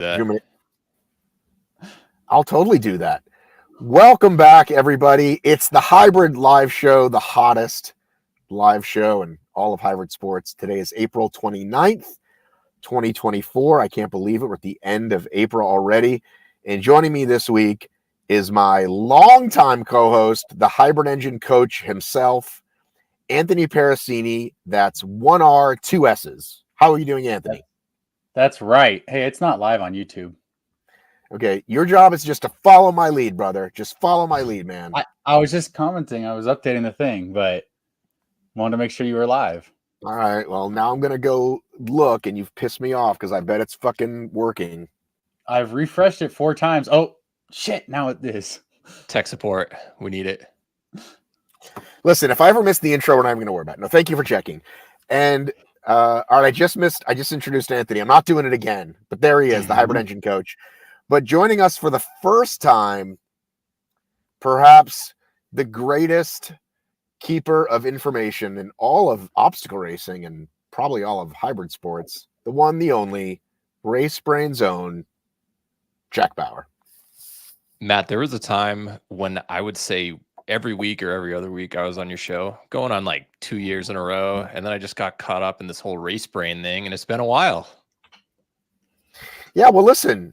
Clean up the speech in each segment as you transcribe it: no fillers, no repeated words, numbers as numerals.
that. I'll totally do that. Welcome back, everybody. It's the Hybrid Live Show, the hottest live show in all of hybrid sports. Today is April 29th, 2024. I can't believe it. We're at the end of April already. And joining me this week is my longtime co-host, the Hybrid Engine coach himself, Anthony Peressini. That's 1R, 2 S's. How are you doing, Anthony? That's right. Hey, it's not live on YouTube. Okay, your job is just to follow my lead, brother. Just follow my lead, man. I was just commenting. I was updating the thing, but wanted to make sure you were live. All right, well, now I'm going to go look, and you've pissed me off because I bet it's fucking working. I've refreshed it 4 times. Oh, shit, now it is. Tech support. We need it. Listen, if I ever miss the intro, we're not even going to worry about it. No, thank you for checking. And, all right, I just introduced Anthony. I'm not doing it again, but there he is, the Hybrid Engine coach. But joining us for the first time, perhaps the greatest keeper of information in all of obstacle racing and probably all of hybrid sports, the one, the only, Race Brain's own, Jack Bauer. Matt, there was a time when I would say every week or every other week I was on your show, going on like 2 years in a row, and then I just got caught up in this whole Race Brain thing, and it's been a while. Yeah, well, listen,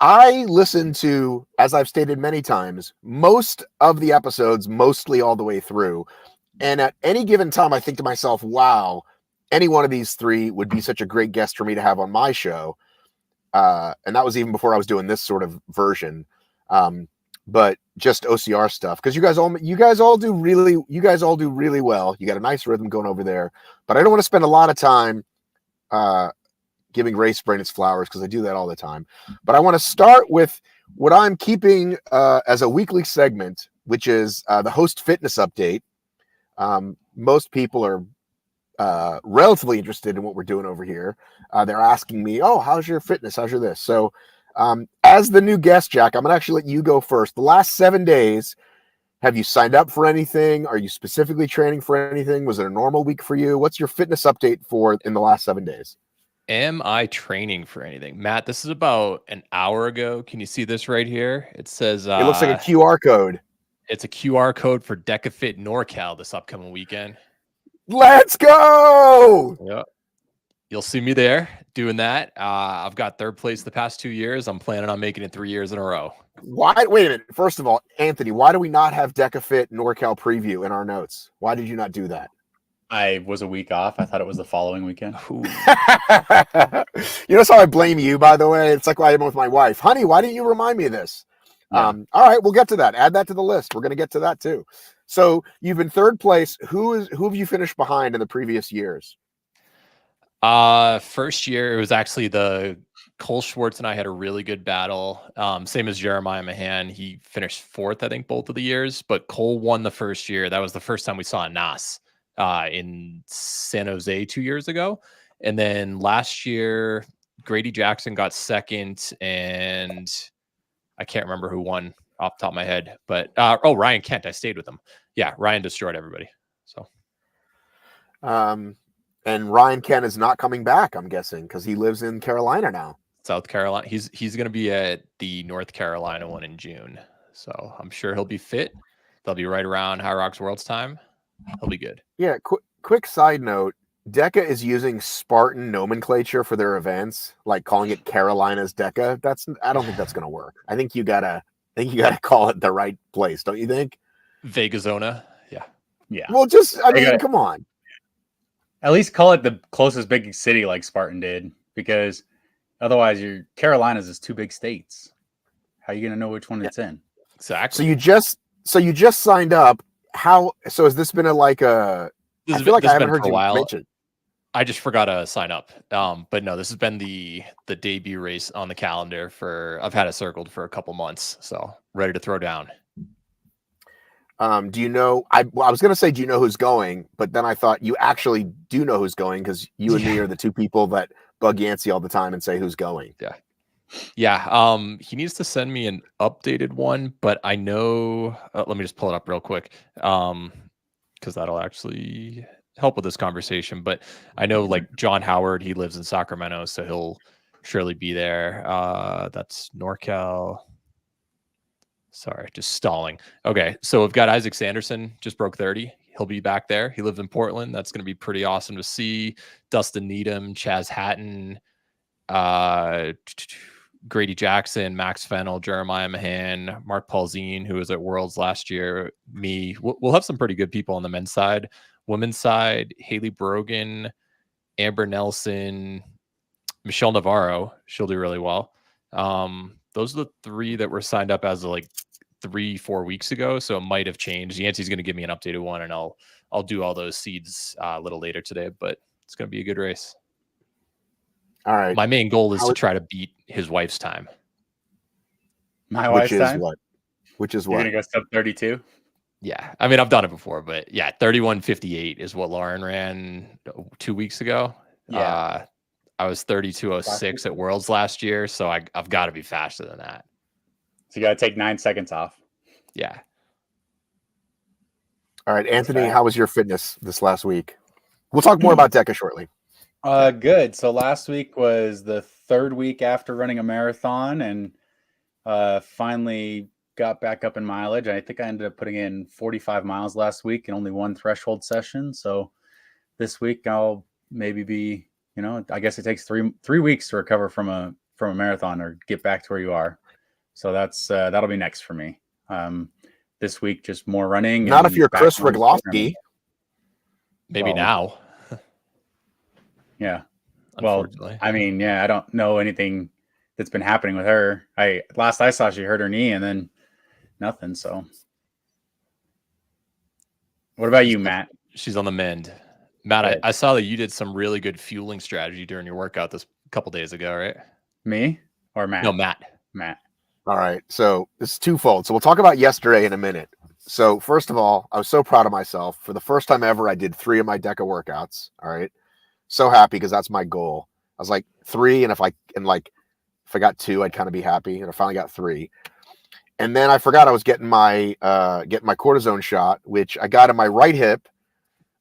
I listen to, as I've stated many times, most of the episodes, mostly all the way through. And at any given time, I think to myself, wow, any one of these three would be such a great guest for me to have on my show. And that was even before I was doing this sort of version. But just OCR stuff, because you guys all do really well. You got a nice rhythm going over there, but I don't want to spend a lot of time giving Race Brain its flowers, because I do that all the time. But I want to start with what I'm keeping as a weekly segment, which is the host fitness update. Most people are relatively interested in what we're doing over here. They're asking me, oh, how's your fitness? How's your this? So as the new guest, Jack, I'm going to actually let you go first. The last 7 days, have you signed up for anything? Are you specifically training for anything? Was it a normal week for you? What's your fitness update for in the last 7 days? Am I training for anything? Matt, this is about an hour ago. Can you see this right here? It says... it looks like a QR code. It's a QR code for DEKA FIT NorCal this upcoming weekend. Let's go! Yep. You'll see me there doing that. I've got 3rd place the past 2 years. I'm planning on making it 3 years in a row. Why? Wait a minute. First of all, Anthony, why do we not have DEKA FIT NorCal preview in our notes? Why did you not do that? I was a week off. I thought it was the following weekend. You know how I blame you, by the way? It's like why I'm with my wife. Honey, why didn't you remind me of this? Yeah. All right, we'll get to that. Add that to the list. We're going to get to that too. So you've been 3rd place. Who have you finished behind in the previous years? First year, it was actually Cole Schwartz and I had a really good battle. Same as Jeremiah Mahan. He finished 4th, I think, both of the years, but Cole won the first year. That was the first time we saw a NAS in San Jose 2 years ago. And then last year, Grady Jackson got 2nd, and I can't remember who won off the top of my head, but Ryan Kent. I stayed with him. Yeah, Ryan destroyed everybody. So and Ryan Kent is not coming back, I'm guessing, because he lives in Carolina now. South Carolina. He's going to be at the North Carolina one in June. So I'm sure he'll be fit. They'll be right around Hyrox World's time. He'll be good. Yeah. Quick side note. DEKA is using Spartan nomenclature for their events, like calling it Carolina's DEKA. I don't think that's going to work. I think you gotta call it the right place, don't you think? Vegasona. Yeah. Yeah. Well, come on. At least call it the closest big city like Spartan did, because otherwise Carolinas is 2 big states. How are you going to know which one it's in? Exactly. So you just signed up. So has this been I feel like I haven't heard you mention. I just forgot to sign up. But no, this has been the debut race on the calendar I've had it circled for a couple months. So ready to throw down. Do you know, I was going to say, do you know who's going? But then I thought you actually do know who's going, because you and me are the 2 people that bug Yancey all the time and say who's going. Yeah. Yeah. He needs to send me an updated one, but I know, let me just pull it up real quick. Because that'll actually help with this conversation. But I know like John Howard, he lives in Sacramento, so surely be there. That's NorCal. Sorry, just stalling. Okay, so we've got Isaac Sanderson, just broke 30. He'll be back there. He lives in Portland. That's going to be pretty awesome to see. Dustin Needham, Chaz Hatton, Grady Jackson, Max Fennell, Jeremiah Mahan, Mark Paulzine, who was at Worlds last year, me. We'll have some pretty good people on the men's side. Women's side, Haley Brogan, Amber Nelson, Michelle Navarro. She'll do really well. Those are the three that were signed up as of like 3-4 weeks ago. So it might have changed. Yancey's going to give me an updated one, and I'll do all those seeds a little later today, but it's going to be a good race. All right. My main goal is to try to beat his wife's time. My wife's time? Which is You're what? going to go sub 32? Yeah. I mean, I've done it before, but yeah, 31:58 is what Lauren ran 2 weeks ago. Yeah. I was 32:06 at Worlds last year, so I've got to be faster than that. So you got to take 9 seconds off. Yeah. All right, Anthony, how was your fitness this last week? We'll talk more about DEKA shortly. Good. So last week was the 3rd week after running a marathon, and finally got back up in mileage. I think I ended up putting in 45 miles last week and only 1 threshold session. So this week I'll maybe be, I guess it takes three weeks to recover from a marathon or get back to where you are. So that's that'll be next for me. This week, just more running. Not if you're Chris Rogloski. Maybe now. Yeah. Well, I mean, yeah, I don't know anything that's been happening with her. Last I saw, she hurt her knee and then nothing. So what about you, Matt? She's on the mend. Matt, I saw that you did some really good fueling strategy during your workout this couple days ago, right? Me or Matt? No, Matt. All right. So this is twofold. So we'll talk about yesterday in a minute. So first of all, I was so proud of myself. For the first time ever, I did 3 of my DEKA workouts. All right. So happy because that's my goal. I was like 3, and if I got 2, I'd kind of be happy. And I finally got 3. And then I forgot I was getting my cortisone shot, which I got in my right hip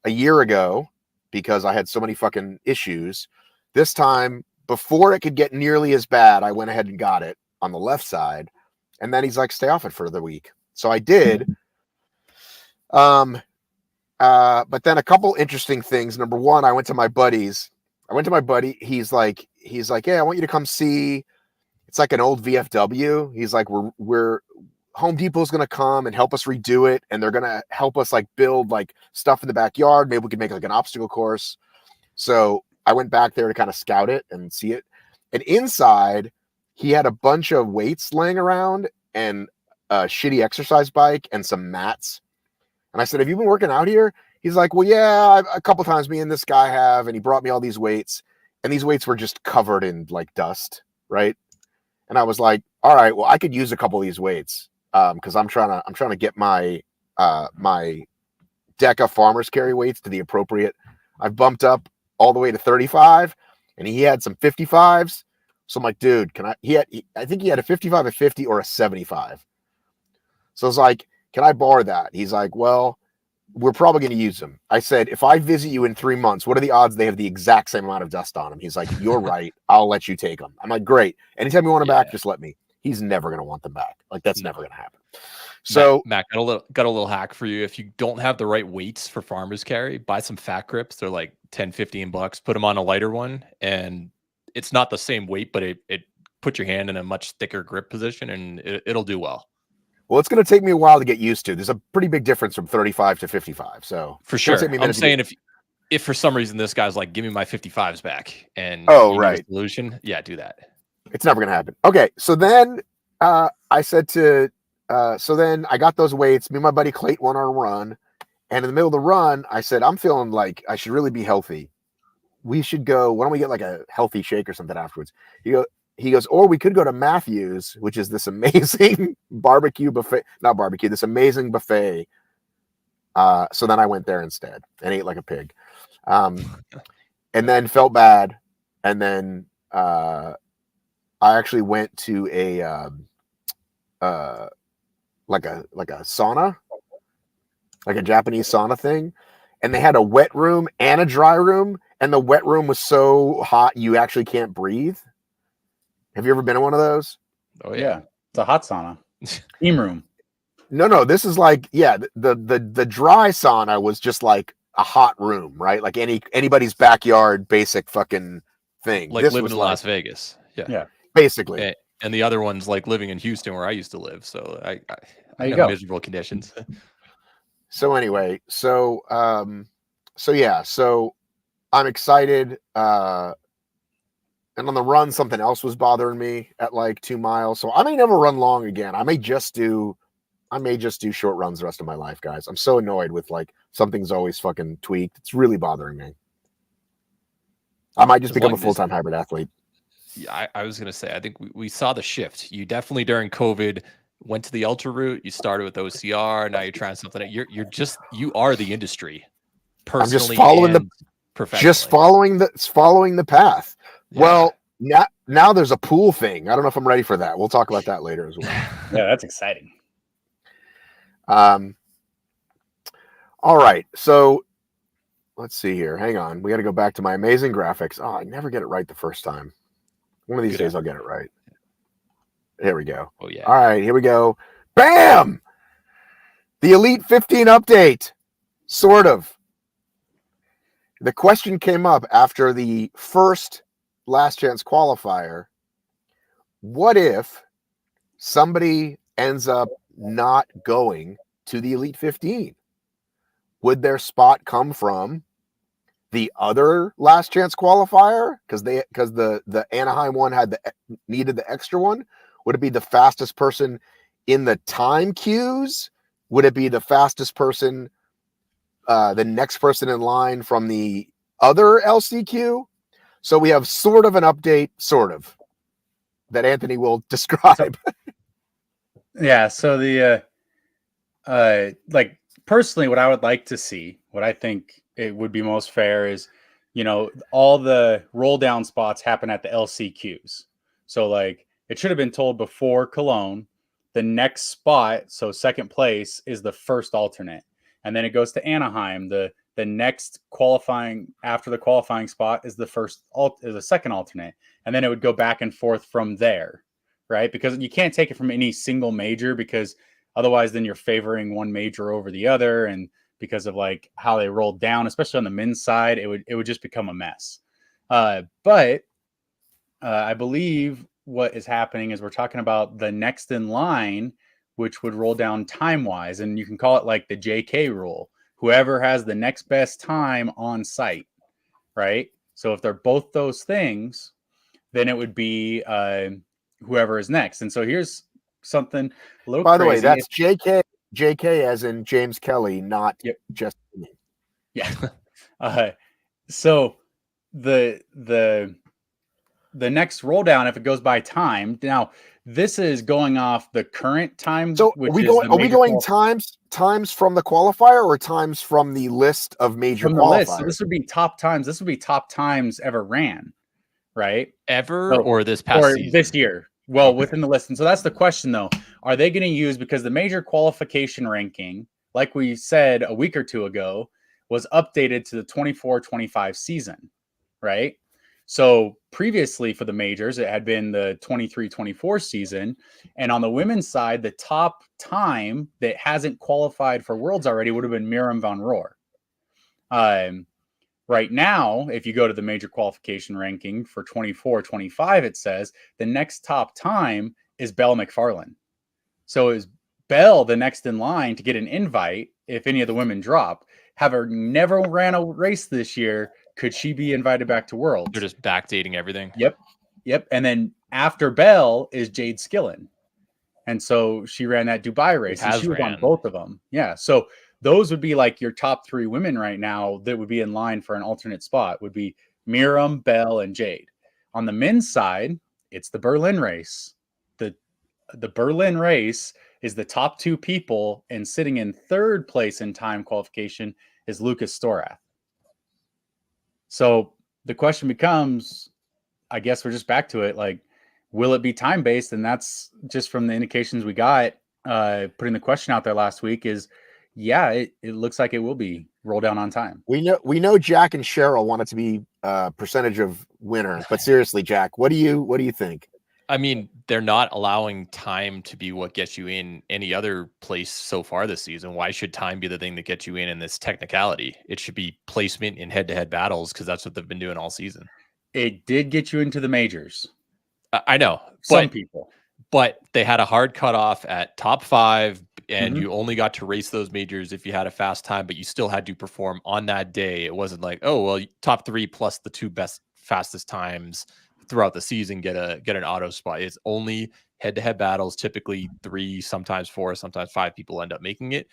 a year ago because I had so many fucking issues. This time, before it could get nearly as bad, I went ahead and got it on the left side. And then he's like, stay off it for the week. So I did. But then a couple interesting things. Number one, I went to my buddy. He's like, hey, I want you to come see. It's like an old VFW. He's like, we're Home Depot's going to come and help us redo it. And they're going to help us like build like stuff in the backyard. Maybe we could make like an obstacle course. So I went back there to kind of scout it and see it. And inside he had a bunch of weights laying around and a shitty exercise bike and some mats. And I said, have you been working out here? He's like, well, yeah, a couple times me and this guy have. And he brought me all these weights, and these weights were just covered in like dust. Right. And I was like, all right, well, I could use a couple of these weights. Cause I'm trying to get my DEKA farmers carry weights to the appropriate. I've bumped up all the way to 35, and he had some 55s. So I'm like, dude, I think he had a 55, a 50, or a 75. So I was like, can I borrow that? He's like, well, we're probably going to use them. I said, if I visit you in 3 months, what are the odds they have the exact same amount of dust on them? He's like, you're right. I'll let you take them. I'm like, great. Anytime you want them back, just let me. He's never going to want them back. Like, that's never going to happen. So Matt, got a little hack for you. If you don't have the right weights for farmers carry, buy some fat grips. They're like $10-15. Put them on a lighter one, and it's not the same weight, but it puts your hand in a much thicker grip position, and it'll do well. Well, it's going to take me a while to get used to. There's a pretty big difference from 35 to 55. So for sure, I'm saying if for some reason this guy's like, give me my 55s back, and right, solution, yeah, do that. It's never going to happen. Okay, so then I said to, so then I got those weights. Me and my buddy Clayton went on a run, and in the middle of the run, I said, I'm feeling like I should really be healthy. We should go. Why don't we get like a healthy shake or something afterwards? He goes, or we could go to Matthew's, which is this amazing barbecue buffet. Not barbecue, this amazing buffet. So then I went there instead and ate like a pig. And then felt bad. And then I actually went to a like a sauna, like a Japanese sauna thing. And they had a wet room and a dry room. And the wet room was so hot you actually can't breathe. Have you ever been in one of those? Oh Yeah. yeah. It's a hot sauna. Steam room. No. This is like, yeah, the dry sauna was just like a hot room, right? Like anybody's backyard basic fucking thing. Like This living was in like Las Vegas. Yeah. Yeah. basically. And the other one's like living in Houston where I used to live. So I There you know go. miserable conditions. So anyway, so yeah, so I'm excited. And on the run, something else was bothering me at like 2 miles. So I may never run long again. I may just do short runs the rest of my life, guys. I'm so annoyed with like something's always fucking tweaked. It's really bothering me. I might just become a full-time hybrid athlete. Yeah, I was gonna say, I think we saw the shift. You definitely during COVID went to the ultra route. You started with OCR. Now you're trying something. You are the industry. I'm just Personally following and professionally. following the path. Yeah. Well, now there's a pool thing. I don't know if I'm ready for that. We'll talk about that later as well. Yeah, that's exciting. All right. So let's see here. Hang on. We got to go back to my amazing graphics. Oh, I never get it right the first time. One of these days I'll get it right. Here we go. Oh yeah. All right, here we go. Bam! The Elite 15 update. Sort of. The question came up after the first last chance qualifier. What if somebody ends up not going to the Elite 15? Would their spot come from the other last chance qualifier? Because the Anaheim one needed the extra one. Would it be the fastest person in the time queues? Would it be the fastest person, the next person in line from the other LCQ? So we have sort of an update, sort of, that Anthony will describe. Yeah. So the like personally, what I would like to see, what I think it would be most fair is, all the roll down spots happen at the LCQs. So like it should have been told before Cologne, the next spot, so second place, is the first alternate, and then it goes to Anaheim. The next qualifying after the qualifying spot is the second alternate, and then it would go back and forth from there, right? Because you can't take it from any single major, because otherwise then you're favoring one major over the other, and because of like how they rolled down, especially on the men's side, it would just become a mess. But I believe what is happening is we're talking about the next in line, which would roll down time wise, and you can call it like the JK rule. Whoever has the next best time on site, right? So if they're both those things, then it would be whoever is next. And so here's something a little By crazy. the way, that's JK as in James Kelly, not just me. Yeah. So the next roll down, if it goes by time, now this is going off the current time. So which are we going times from the qualifier or times from the list of major from the qualifiers? list? So this would be top times. This would be top times ever ran, right? Or this past season? This year. Well, within the list. And so that's the question, though. Are they going to use, because the major qualification ranking, like we said a week or two ago, was updated to the 24-25 season, right? So previously for the majors, it had been the 23-24 season. And on the women's side, the top time that hasn't qualified for Worlds already would have been Miriam van Roer. Right now, if you go to the major qualification ranking for 24-25, it says the next top time is Belle McFarlane. So is Belle the next in line to get an invite if any of the women drop? Have her never ran a race this year, could she be invited back to Worlds? They're just backdating everything. Yep. And then after Belle is Jade Skillen. And so she ran that Dubai race, and she was on both of them. Yeah. So those would be like your top three women right now that would be in line for an alternate spot would be Miriam, Belle, and Jade. On the men's side, it's the Berlin race. The Berlin race is the top two people, and sitting in third place in time qualification is Lucas Storath. So the question becomes, I guess we're just back to it, like, will it be time-based? And that's just from the indications we got, putting the question out there last week is, yeah, it looks like it will be roll down on time. We know Jack and Cheryl want it to be percentage of winner, but seriously, Jack, what do you think? I mean, they're not allowing time to be what gets you in any other place so far this season. Why should time be the thing that gets you in this technicality? It should be placement in head-to-head battles because that's what they've been doing all season. It did get you into the majors. I know. Some people. But they had a hard cutoff at top 5, and you only got to race those majors if you had a fast time, but you still had to perform on that day. It wasn't like, oh, well, top 3 plus the 2 best fastest times throughout the season get an auto spot. It's only head-to-head battles, typically 3, sometimes 4, sometimes 5 people end up making it.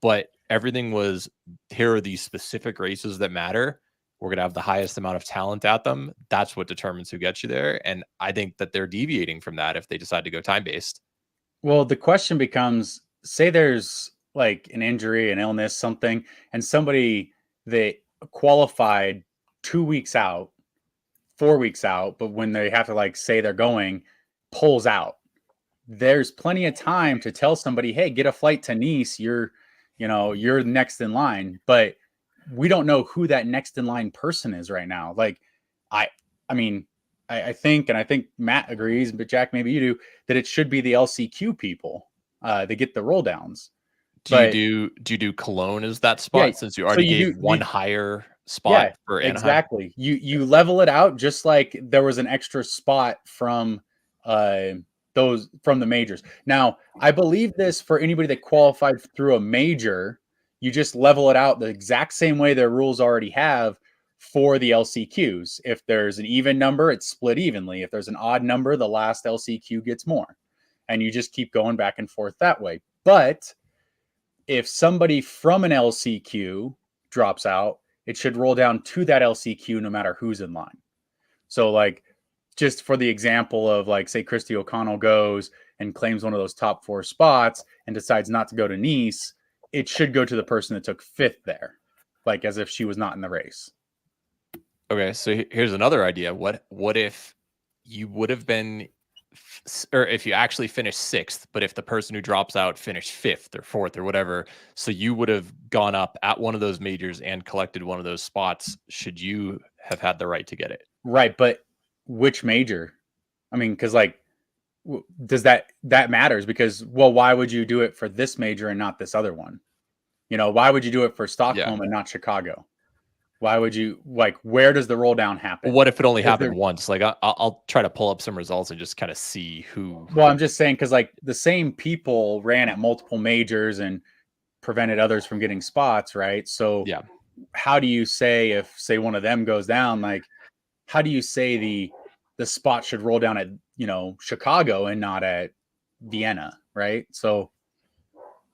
But everything was, here are these specific races that matter. We're going to have the highest amount of talent at them. That's what determines who gets you there. And I think that they're deviating from that if they decide to go time-based. Well, the question becomes, say there's like an injury, an illness, something, and somebody that qualified 2 weeks out, 4 weeks out, but when they have to like say they're going, pulls out. There's plenty of time to tell somebody, hey, get a flight to Nice. You're next in line. But we don't know who that next in line person is right now. Like, I think Matt agrees, but Jack, maybe you do, that it should be the LCQ people that get the rolldowns. Do you do Cologne as that spot since you already gave one higher spot for Anaheim? Exactly. You level it out just like there was an extra spot from those from the majors. Now, I believe this for anybody that qualified through a major. You just level it out the exact same way their rules already have for the LCQs. If there's an even number, it's split evenly. If there's an odd number, the last LCQ gets more. And you just keep going back and forth that way. But if somebody from an LCQ drops out, it should roll down to that LCQ no matter who's in line. So like, just for the example of like, say Christy O'Connell goes and claims one of those top 4 spots and decides not to go to Nice, it should go to the person that took 5th there, like as if she was not in the race. Okay, so here's another idea. What if you would have been, or if you actually finished 6th, but if the person who drops out finished 5th or 4th or whatever, so you would have gone up at one of those majors and collected one of those spots, should you have had the right to get it? Right, but which major? I mean, because like, does that matters? Because, well, why would you do it for this major and not this other one? Why would you do it for Stockholm and not Chicago? Why would you, like, where does the roll down happen? What if it only happened once? Like, I'll try to pull up some results and just kind of see who. Well, I'm just saying, because like the same people ran at multiple majors and prevented others from getting spots, right? So yeah, how do you say if, say, one of them goes down, like, how do you say the spot should roll down at, Chicago and not at Vienna, right? So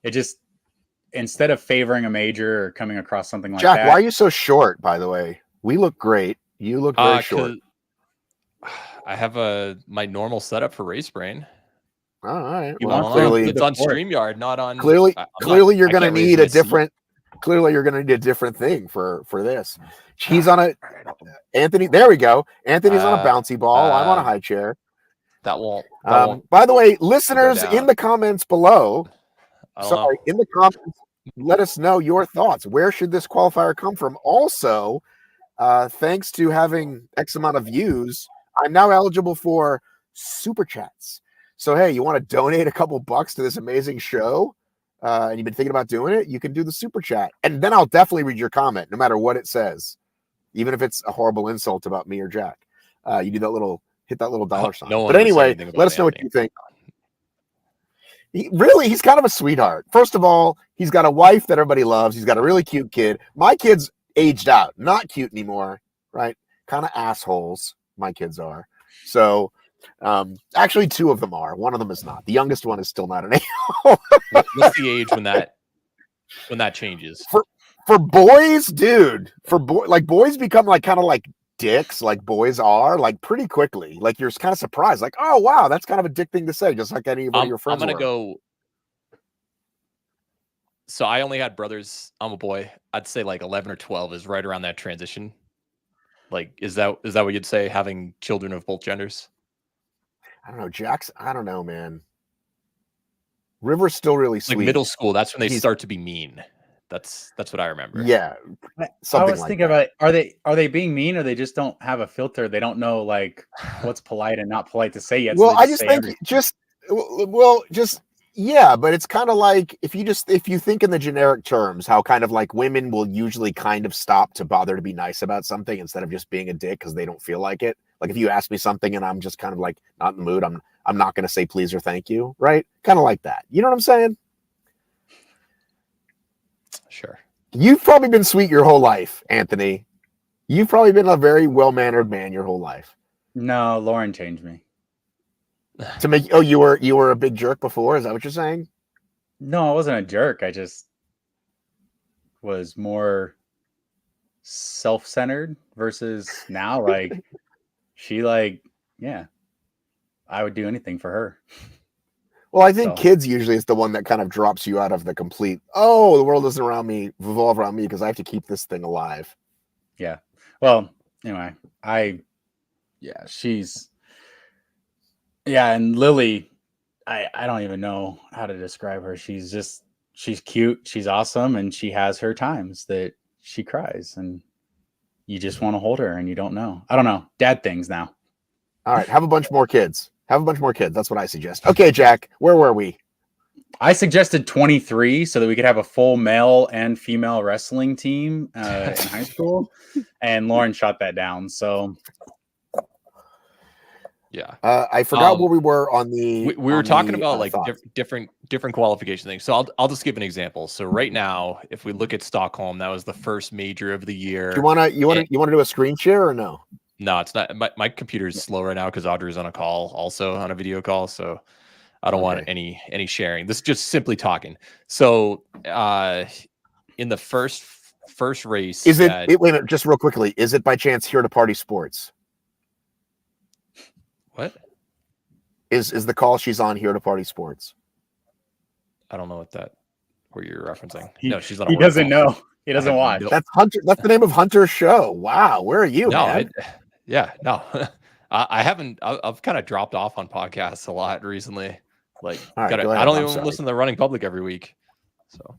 it just, instead of favoring a major or coming across something like Jack, that. Jack, why are you so short, by the way? We look great. You look very short. I have my normal setup for Race Brain. All right. Well, clearly it's on StreamYard, not on. Clearly you're going to need a different. Clearly, you're going to need a different thing for this. He's on a Anthony. There we go. Anthony's on a bouncy ball. I'm on a high chair. That won't. By the way, listeners, in the comments below, in the comments, let us know your thoughts. Where should this qualifier come from? Also, thanks to having X amount of views, I'm now eligible for super chats. So, hey, you want to donate a couple bucks to this amazing show, and you've been thinking about doing it, you can do the super chat. And then I'll definitely read your comment, no matter what it says, even if it's a horrible insult about me or Jack. You do that hit that little dollar sign. No, but anyway, let us know what you think. He's kind of a sweetheart. First of all, he's got a wife that everybody loves. He's got a really cute kid. My kid's aged out, not cute anymore, right? Kind of assholes, my kids are. So, actually, 2 of them are. One of them is not. The youngest one is still not an a-hole. What's the age when that changes? For boys, dude. Boys become kind of dicks, like boys are, pretty quickly. Like you're kind of surprised, like, oh wow, that's kind of a dick thing to say, just like any of your friends. I'm gonna go. So I only had brothers. I'm a boy. I'd say 11 or 12 is right around that transition. Like, is that what you'd say? Having children of both genders? I don't know, Jack's. I don't know, man. River's still really sweet. Middle school. That's when they start to be mean. That's what I remember. Yeah, I something was like thinking that. about are they being mean, or they just don't have a filter? They don't know like what's polite and not polite to say yet, so Well, they I just just say think everything. just yeah, but it's kind of like if you think in the generic terms, how kind of like women will usually kind of stop to bother to be nice about something instead of just being a dick because they don't feel like it. Like if you ask me something and I'm just kind of like not in the mood, I'm not going to say please or thank you, right? Kind of like that. You know what I'm saying? Sure. You've probably been sweet your whole life, Anthony. You've probably been a very well-mannered man your whole life. No, Lauren changed me. To make you were a big jerk before, is that what you're saying? No, I wasn't a jerk. I just was more self-centered versus now. Like she yeah, I would do anything for her. Well, I think So kids usually is the one that kind of drops you out of the complete, oh, the world doesn't revolve around me because I have to keep this thing alive. yeah. Well, anyway, and Lily, I don't even know how to describe her. She's cute, she's awesome, and she has her times that she cries and you just want to hold her and you don't know. I don't know. Dad things now. All right, have a bunch more kids. Have a bunch more kids. That's what I suggest. Okay, Jack, where were we? I suggested 23 so that we could have a full male and female wrestling team in high school, and Lauren shot that down. So Yeah. I forgot where we were on the. We were talking about like thoughts. different qualification things. So I'll just give an example. So right now, if we look at Stockholm, that was the first major of the year. You wanna do a screen share or no? No, it's not. My computer is slow right now because Audrey's on a call, also on a video call. So I don't want any sharing. This is just simply talking. So in the first race, is it wait a minute, just real quickly, is it by chance Here to Party Sports? What is the call she's on Here to Party Sports? I don't know where you're referencing. No, she's on. He doesn't know. He doesn't watch. That's Hunter. That's the name of Hunter's show. Wow, where are you? No, man? No. I haven't. I've kind of dropped off on podcasts a lot recently. Like, right, I don't even listen to the Running Public every week. So,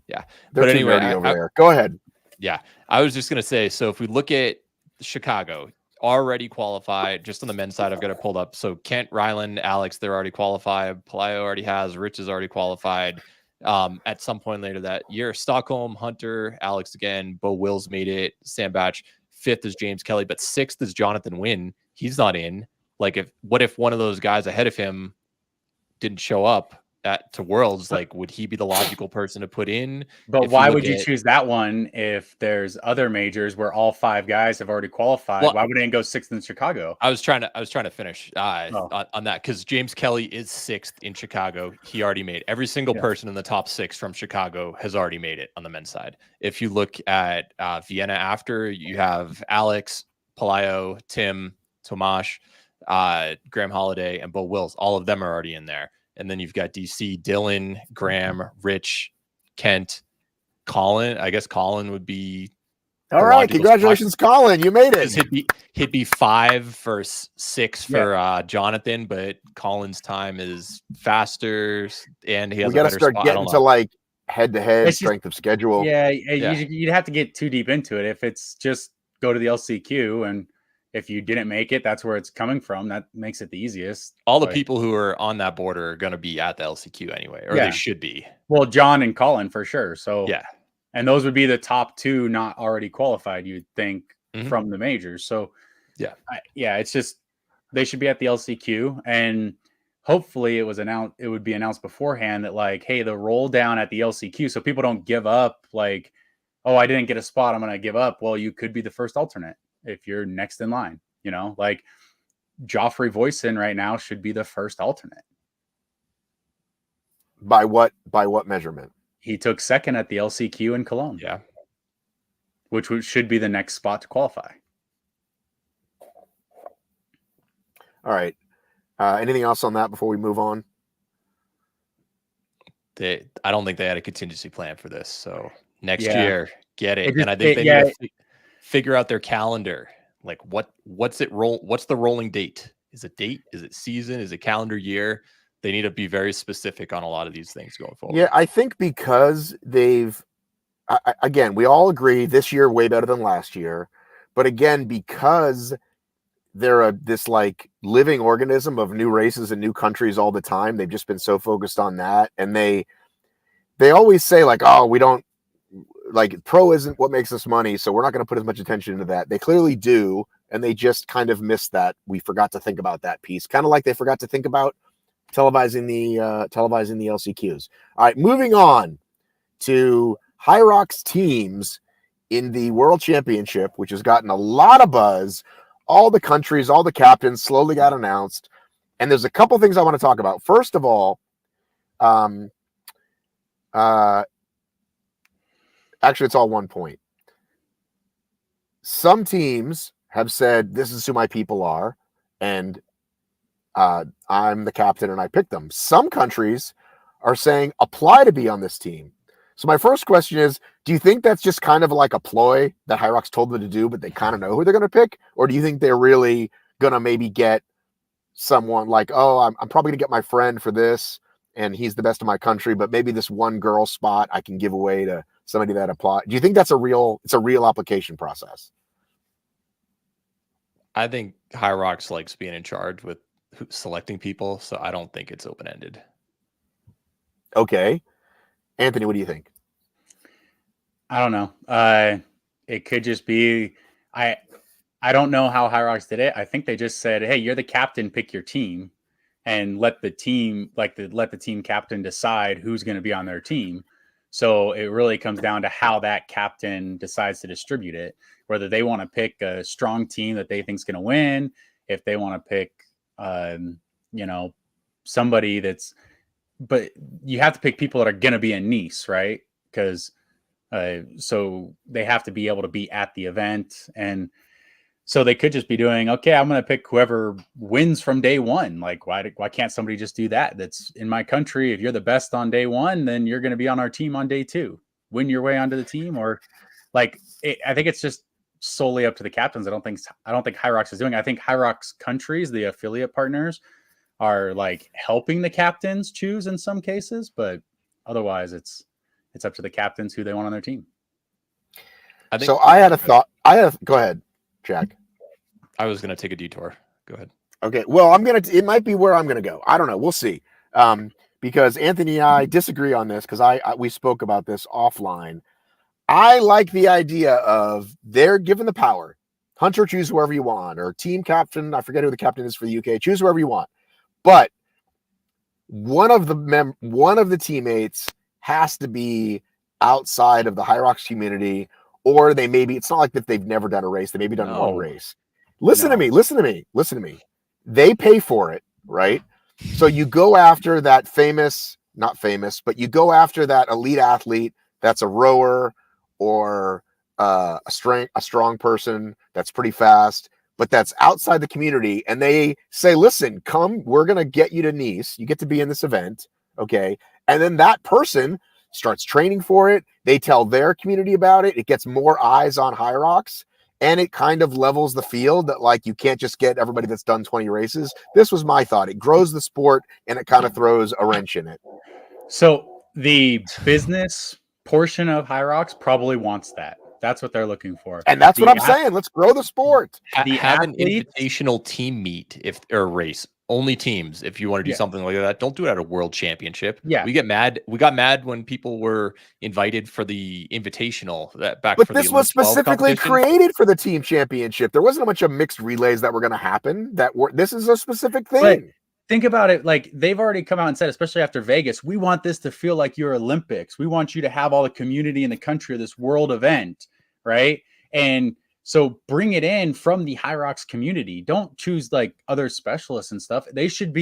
yeah. They're but anyway, over there. Go ahead. Yeah, I was just gonna say. So if we look at Chicago, already qualified. Just on the men's side, I've got it pulled up. So Kent, Ryland, Alex, they're already qualified. Palaio already has. Rich is already qualified. At some point later that year, Stockholm, Hunter, Alex again. Bo Wills made it. Sam Batch. 5th is James Kelly, but 6th is Jonathan Wynn. He's not in. Like, what if one of those guys ahead of him didn't show up to Worlds? Like, would he be the logical person to put in? But why would you choose that one if there's other majors where all 5 guys have already qualified? Well, why wouldn't it go 6th in Chicago? I was trying to finish on that, because James Kelly is 6th in Chicago. He already made every single person in the top 6 from Chicago has already made it on the men's side. If you look at Vienna after, you have Alex, Palaio, Tim, Tomasz, Graham Holiday, and Bo Wills. All of them are already in there. And then you've got DC, Dylan, Graham, Rich, Kent, Colin. I guess Colin would be. All right, congratulations, Colin. You made it. He'd be 5 for 6 for Jonathan, but Colin's time is faster, and he has. We got to start getting to like head-to-head strength of schedule. Yeah, you'd have to get too deep into it. If it's just go to the LCQ, and if you didn't make it, that's where it's coming from. That makes it the easiest. All the people who are on that border are going to be at the LCQ anyway, or they should be. Well, John and Colin for sure. So yeah. And those would be the top 2 not already qualified, you'd think, from the majors. So, it's just they should be at the LCQ, and hopefully it would be announced beforehand that, like, hey, the roll down at the LCQ, so people don't give up. Like, oh, I didn't get a spot, I'm going to give up. Well, you could be the first alternate if you're next in line. You know, like Joffrey Voisin right now should be the first alternate. By what measurement? He took 2nd at the LCQ in Cologne. Yeah. Which should be the next spot to qualify. All right. Anything else on that before we move on? I don't think they had a contingency plan for this. So next year, get it. And I think they need to figure out their calendar. Like what's the rolling date? Is it date? Is it season? Is it calendar year? They need to be very specific on a lot of these things going forward. Yeah, I think because again, we all agree this year way better than last year, but again, because they're this like living organism of new races and new countries all the time, they've just been so focused on that, and they always say like, oh, we don't like pro isn't what makes us money, so we're not going to put as much attention into that. They clearly do, and they just kind of missed that. We forgot to think about that piece, kind of like they forgot to think about televising the LCQs. All right, moving on to Hyrox teams in the World Championship, which has gotten a lot of buzz. All the countries, all the captains slowly got announced, and there's a couple things I want to talk about. First of all, actually, it's all one point. Some teams have said, this is who my people are, and I'm the captain and I picked them. Some countries are saying, apply to be on this team. So my first question is, do you think that's just kind of like a ploy that Hyrox told them to do, but they kind of know who they're going to pick? Or do you think they're really going to maybe get someone like, oh, I'm probably going to get my friend for this, and he's the best of my country, but maybe this one girl spot I can give away to somebody that applied? Do you think it's a real application process? I think Hyrox likes being in charge with selecting people, so I don't think it's open-ended. Okay. Anthony, what do you think? I don't know. It could just be, I don't know how Hyrox did it. I think they just said, hey, you're the captain, pick your team, and let the team captain decide who's going to be on their team. So it really comes down to how that captain decides to distribute it, whether they want to pick a strong team that they think is going to win, if they want to pick, somebody that's, but you have to pick people that are going to be in Nice, right? Because so they have to be able to be at the event. And so they could just be doing, okay, I'm going to pick whoever wins from day one. Like, why can't somebody just do that? That's in my country. If you're the best on day one, then you're going to be on our team on day two. Win your way onto the team, or like, I think it's just solely up to the captains. I don't think Hyrox is doing. I think Hyrox countries, the affiliate partners, are like helping the captains choose in some cases, but otherwise it's up to the captains who they want on their team. So I had a thought. Go ahead, Jack. I was going to take a detour. Go ahead. Okay. Well, it might be where I'm going to go. I don't know. We'll see. Because Anthony and I disagree on this, because we spoke about this offline. I like the idea of they're given the power. Hunter, choose whoever you want, or team captain. I forget who the captain is for the UK. Choose whoever you want. But one of the teammates has to be outside of the Hyrox community, or it's not like that they've never done a race. They maybe done one race. Listen to me. They pay for it, right? So you go after that not famous, but you go after that elite athlete that's a rower or a strong person that's pretty fast, but that's outside the community, and they say, listen, come, we're going to get you to Nice. You get to be in this event, okay? And then that person starts training for it. They tell their community about it. It gets more eyes on Hyrox, and it kind of levels the field that, like, you can't just get everybody that's done 20 races. This was my thought. It grows the sport, and it kind of throws a wrench in it. So the business portion of Hyrox probably wants that. That's what they're looking for. And that's what I'm saying. Let's grow the sport. Have an invitational team meet or race. Only teams. If you want to do something like that, don't do it at a world championship. Yeah. We got mad when people were invited for the invitational But this was specifically created for the team championship. There wasn't a bunch of mixed relays that were going to happen. This is a specific thing. But think about it. Like, they've already come out and said, especially after Vegas, we want this to feel like your Olympics. We want you to have all the community in the country of this world event, right? And so bring it in from the Hyrox community. Don't choose like other specialists and stuff. They should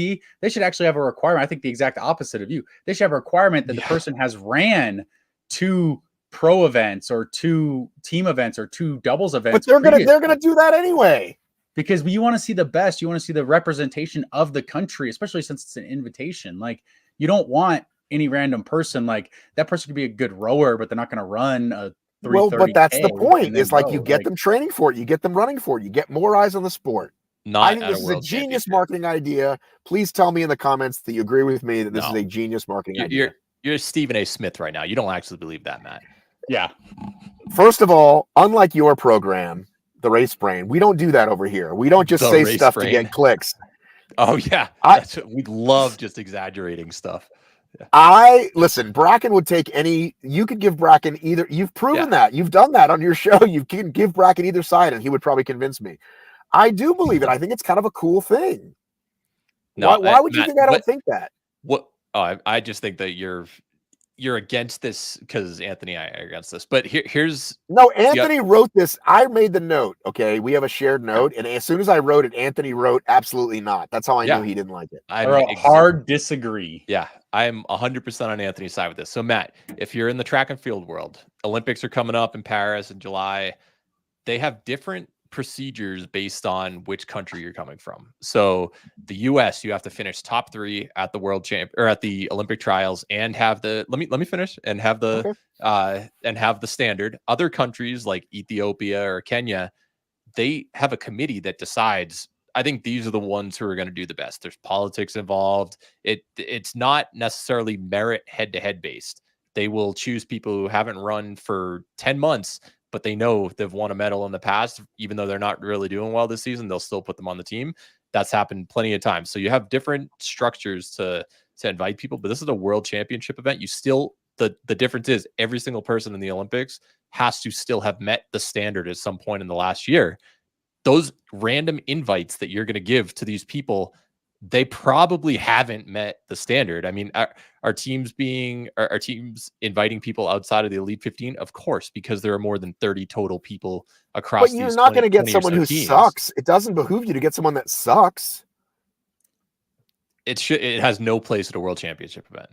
actually have a requirement. I think the exact opposite of you. They should have a requirement that the person has ran 2 pro events or 2 team events or 2 doubles events. But they're gonna do that anyway. Because you want to see the best. You want to see the representation of the country, especially since it's an invitation. Like, you don't want any random person. Like, that person could be a good rower, but they're not going to run a 330K. Well, but that's the point. Is like, you get them training for it. You get them running for it. You get more eyes on the sport. Not I think at a this is a world genius championship. marketing idea. Please tell me in the comments that you agree with me that this is No. a genius marketing You're, idea. you're Stephen A. Smith right now. You don't actually believe that, Matt. Yeah. First of all, unlike your program, the Race Brain, we don't do that over here. We don't just The say Race stuff Brain. to get clicks. Oh yeah, that's what we love, just exaggerating stuff. Listen, Bracken would take any. You could give Bracken either. You've proven that. You've done that on your show. You can give Bracken either side, and he would probably convince me. I do believe it. I think it's kind of a cool thing. No, why would you Matt, think I don't think that? What? Oh, I just think that you're against this because Anthony and I are against this. But here's no. Anthony wrote this. I made the note. Okay, we have a shared note, and as soon as I wrote it, Anthony wrote absolutely not. That's how I knew he didn't like it. I wrote hard disagree. Yeah, I'm 100% on Anthony's side with this. So Matt, if you're in the track and field world, Olympics are coming up in Paris in July. They have different procedures based on which country you're coming from. So the US, you have to finish top 3 at the world champ or at the Olympic trials and have the let me finish and have the and have the standard. Other countries like Ethiopia or Kenya, they have a committee that decides, I think these are the ones who are going to do the best. There's politics involved. It's not necessarily merit head-to-head based. They will choose people who haven't run for 10 months, but they know they've won a medal in the past. Even though they're not really doing well this season, they'll still put them on the team. That's happened plenty of times. So you have different structures to invite people, but this is a world championship event. You still, the difference is every single person in the Olympics has to still have met the standard at some point in the last year. Those random invites that you're going to give to these people, they probably haven't met the standard. I mean, are teams inviting people outside of the Elite 15? Of course, because there are more than 30 total people across. But you're not going to get someone who sucks. It doesn't behoove you to get someone that sucks. It has no place at a world championship event.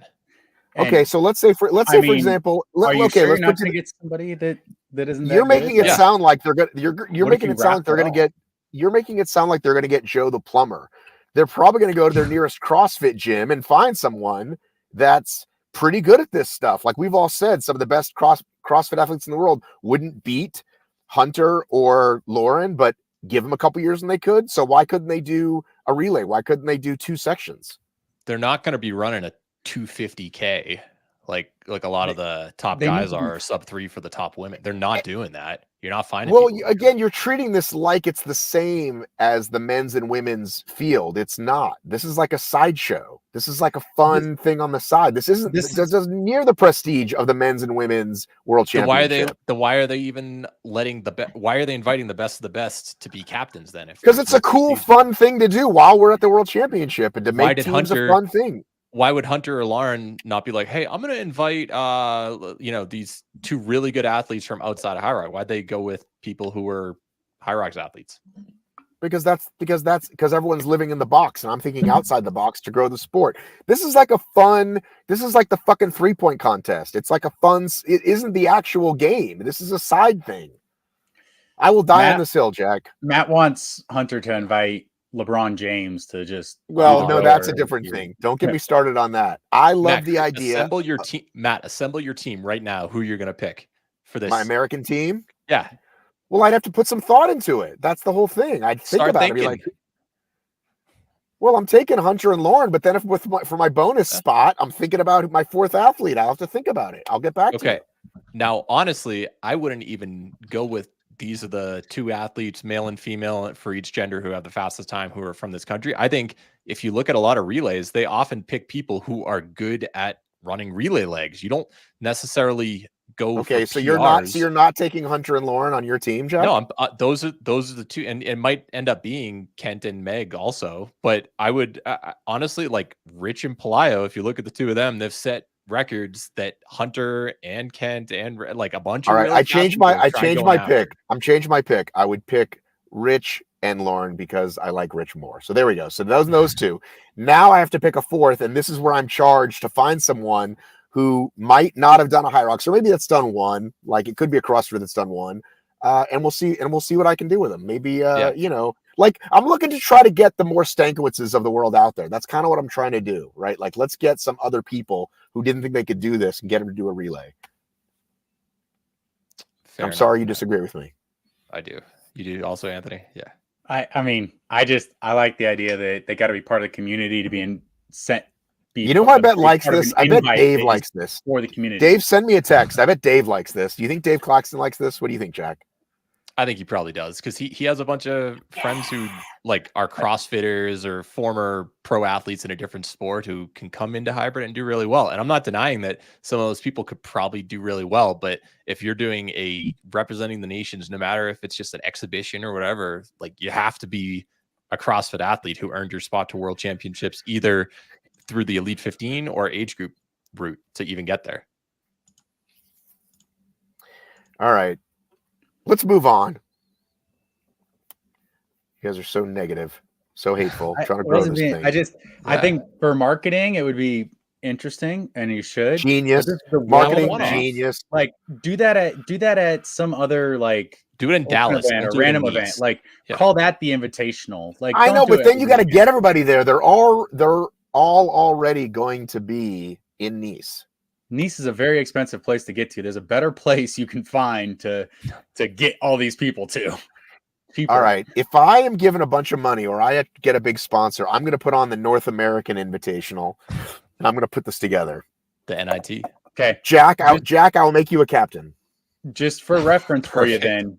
Okay, so let's say for example, let's not to get somebody that isn't. You're making it sound like they're gonna. You're making it sound like they're gonna get. You're making it sound like they're gonna get Joe the plumber. They're probably gonna go to their nearest CrossFit gym and find someone that's pretty good at this stuff. Like we've all said, some of the best CrossFit athletes in the world wouldn't beat Hunter or Lauren, but give them a couple years and they could. So why couldn't they do a relay? Why couldn't they do 2 sections? They're not going to be running a 250K like a lot of the top guys are, sub 3 for the top women. They're not doing that. You're not finding. Well, again, you're treating this like it's the same as the men's and women's field. It's not. This is like a sideshow. This is like a fun thing on the side. This isn't. This doesn't near the prestige of the men's and women's world championship. Why are they even letting why are they inviting the best of the best to be captains then? Because it's a cool, fun thing to do while we're at the world championship and to make teams a fun thing. Why would Hunter or Lauren not be like, hey, I'm going to invite, these 2 really good athletes from outside of Hyrox? Why'd they go with people who were Hyrox athletes? Because everyone's living in the box and I'm thinking outside the box to grow the sport. This is like the fucking 3-point contest. It's like it isn't the actual game. This is a side thing. I will die on this hill, Jack. Matt wants Hunter to invite LeBron James to just. Well, no, that's a different thing. Don't get me started on that. I love the idea. Assemble your team, Matt. Assemble your team right now. Who you're going to pick for this? My American team? Yeah. Well, I'd have to put some thought into it. That's the whole thing. I'd think about it. Be like, well, I'm taking Hunter and Lauren, but then for my bonus spot, I'm thinking about my 4th athlete. I'll have to think about it. I'll get back to you. Okay. Now, honestly, I wouldn't even go with. These are the 2 athletes, male and female, for each gender who have the fastest time who are from this country. I think if you look at a lot of relays, they often pick people who are good at running relay legs. You don't necessarily go. Okay, so you're not taking Hunter and Lauren on your team, Jeff? No, those are the 2, and it might end up being Kent and Meg also. But I would honestly like Rich and Pelayo. If you look at the 2 of them, they've set records that Hunter and Kent and like a bunch. All right, I changed my pick. I'm changing my pick. I would pick Rich and Lauren because I like Rich more. So there we go. So those 2. Now I have to pick a 4th, and this is where I'm charged to find someone who might not have done a Hyrox, or maybe that's done 1. Like it could be a CrossFit that's done 1. And we'll see what I can do with them. Maybe like I'm looking to try to get the more Stankowitzes of the world out there. That's kind of what I'm trying to do, right? Like let's get some other people who didn't think they could do this and get them to do a relay. I'm sorry you disagree with me. I do. You do also, Anthony? Yeah. I mean, I like the idea that they got to be part of the community to be sent. You know who I bet likes part of this? an I bet invite Dave that is likes this. for the community. Dave, send me a text. I bet Dave likes this. Do you think Dave Claxton likes this? What do you think, Jack? I think he probably does because he has a bunch of friends who like are CrossFitters or former pro athletes in a different sport who can come into hybrid and do really well. And I'm not denying that some of those people could probably do really well, but if you're doing representing the nations, no matter if it's just an exhibition or whatever, like you have to be a CrossFit athlete who earned your spot to world championships either through the Elite 15 or age group route to even get there. All right. Let's move on. You guys are so negative, so hateful, trying to grow this thing. I think for marketing, it would be interesting, and you should. Genius. Marketing genius. Like do that at some other like do it in Dallas event or random event. Like call that the invitational. Like I know, but then you got to get everybody there. They're all already going to be in Nice. Nice is a very expensive place to get to. There's a better place you can find to get all these people to. Cheaper. All right. If I am given a bunch of money or I get a big sponsor, I'm going to put on the North American Invitational. I'm going to put this together. The NIT. Okay. Jack, I'll make you a captain. Just for reference for you then,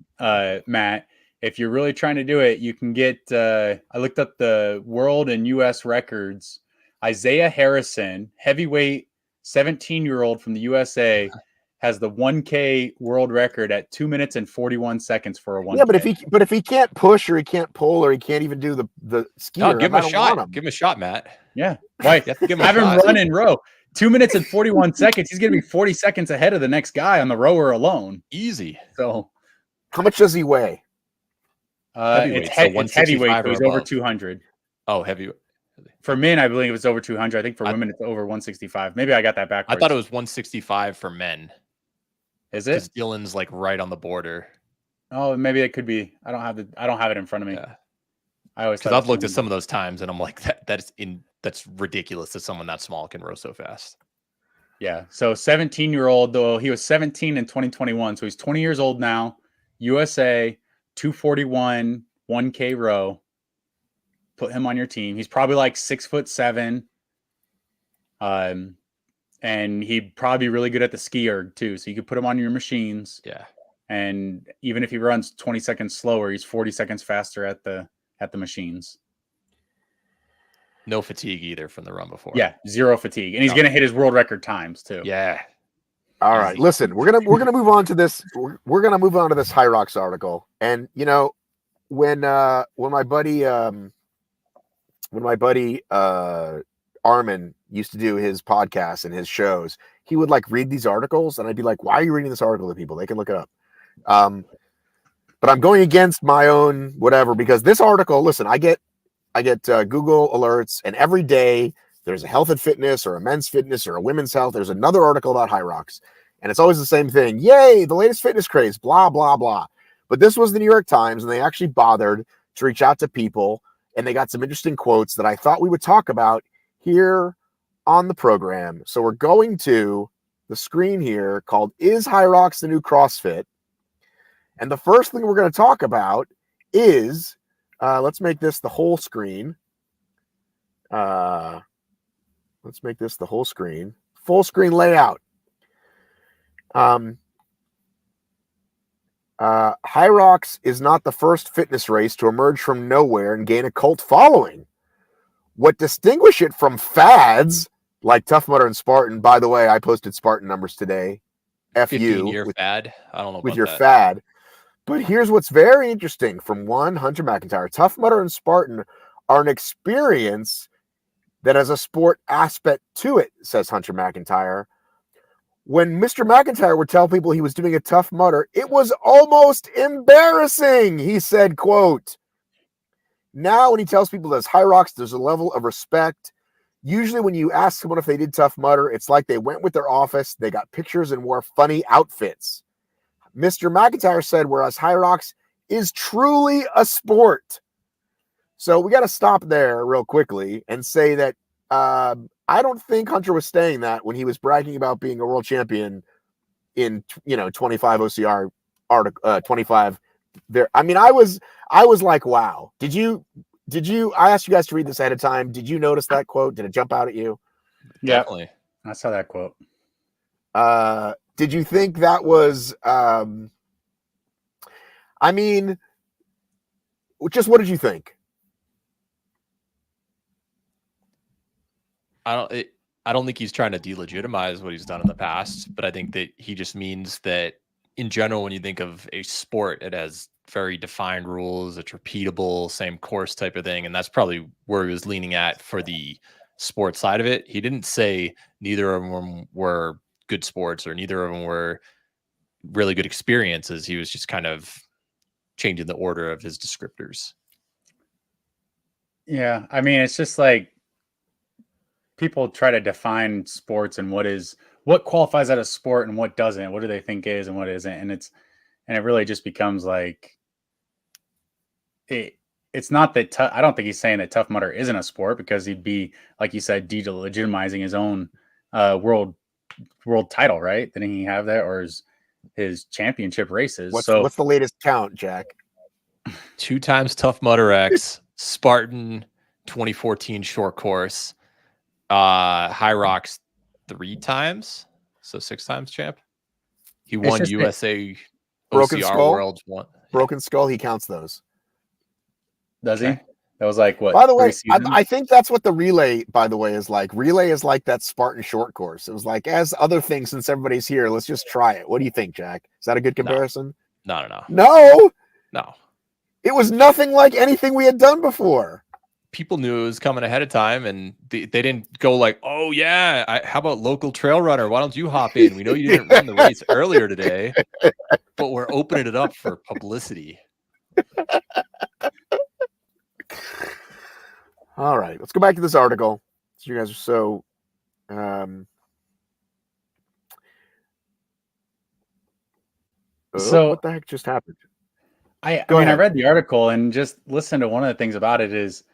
Matt, if you're really trying to do it, you can get, I looked up the world and U.S. records. Isaiah Harrison, heavyweight 17-year-old from the USA, has the 1K world record at 2 minutes and 41 seconds for a 1K. Yeah, but if he can't push or he can't pull or he can't even do the skier, give him a shot. Give him a shot, Matt. Yeah, why? Have him run in row. 2 minutes and 41 seconds. He's going to be 40 seconds ahead of the next guy on the rower alone. Easy. So, how much does he weigh? It's heavyweight. So he's over 200. Oh, heavyweight. For men, I believe it's over 200. I think for women, it's over 165. Maybe I got that backwards. I thought it was 165 for men. Is it? Because Dylan's like right on the border. Oh, maybe it could be. I don't have it in front of me. Yeah. I always because I've looked at some of those times and I'm like that's ridiculous that someone that small can row so fast. Yeah. So 17-year-old, though he was 17 in 2021, so he's 20 years old now. USA 241 1K row. Put him on your team. He's probably like 6'7". And he'd probably be really good at the ski erg too. So you could put him on your machines. Yeah. And even if he runs 20 seconds slower, he's 40 seconds faster at the machines. No fatigue either from the run before. Yeah, zero fatigue. And he's gonna hit his world record times too. Yeah. All right. Listen, we're gonna move on to this. We're gonna move on to this Hyrox article. And you know, when my buddy Armin used to do his podcasts and his shows, he would like read these articles and I'd be like, why are you reading this article to people? They can look it up. But I'm going against my own whatever, because this article, listen, I get Google alerts, and every day there's a health and fitness or a men's fitness or a women's health. There's another article about Hyrox, and it's always the same thing. Yay, the latest fitness craze, blah, blah, blah. But this was the New York Times, and they actually bothered to reach out to people, and they got some interesting quotes that I thought we would talk about here on the program. So we're going to the screen here called Is Hyrox the New CrossFit? And the first thing we're going to talk about is, let's make this the whole screen. Let's make this the whole screen. Full screen layout. Hyrox is not the first fitness race to emerge from nowhere and gain a cult following. What distinguish it from fads like Tough Mudder and Spartan, by the way, I posted Spartan numbers today. F you. 15-year fad. I don't know with about your that. fad. But here's what's very interesting from one Hunter McIntyre. Tough Mudder and Spartan are an experience that has a sport aspect to it, says Hunter McIntyre. When Mr. McIntyre would tell people he was doing a Tough Mudder, it was almost embarrassing, he said, quote. Now when he tells people there's Hyrox, there's a level of respect. Usually when you ask someone if they did Tough Mudder, it's like they went with their office, they got pictures and wore funny outfits. Mr. McIntyre said, whereas Hyrox is truly a sport. So we got to stop there real quickly and say that I don't think Hunter was saying that when he was bragging about being a world champion in 25 OCR article, 25 there. I mean, I was like, wow. Did you? I asked you guys to read this ahead of time. Did you notice that quote? Did it jump out at you? Yeah, Definitely. I saw that quote. Did you think that was? I mean, just what did you think? I don't think he's trying to delegitimize what he's done in the past, but I think that he just means that in general, when you think of a sport, it has very defined rules, it's repeatable, same course type of thing. And that's probably where he was leaning at for the sports side of it. He didn't say neither of them were good sports or neither of them were really good experiences. He was just kind of changing the order of his descriptors. Yeah, I mean, it's just like people try to define sports and what qualifies as a sport and what doesn't. What do they think is and what isn't? And it really just becomes like it's not that I don't think he's saying that Tough Mudder isn't a sport, because he'd be, like you said, delegitimizing his own world title, right? Didn't he have that, or his championship races? What's the latest count, Jack? 2 times Tough Mudder X, Spartan 2014 short course, Hyrox 3 times, so 6 times champ. He won USA Broken OCR Skull? Worlds one. Broken Skull, he counts those. Does he? That was like what? By the way, I think that's what the relay, by the way, is like. Relay is like that Spartan short course. It was like, as other things, since everybody's here, let's just try it. What do you think, Jack? Is that a good comparison? No. It was nothing like anything we had done before. People knew it was coming ahead of time, and they didn't go like, oh yeah, how about local trail runner? Why don't you hop in? We know you didn't run the race earlier today, but we're opening it up for publicity. All right, let's go back to this article. So you guys are so so what the heck just happened? I read the article and just listened to one of the things about it is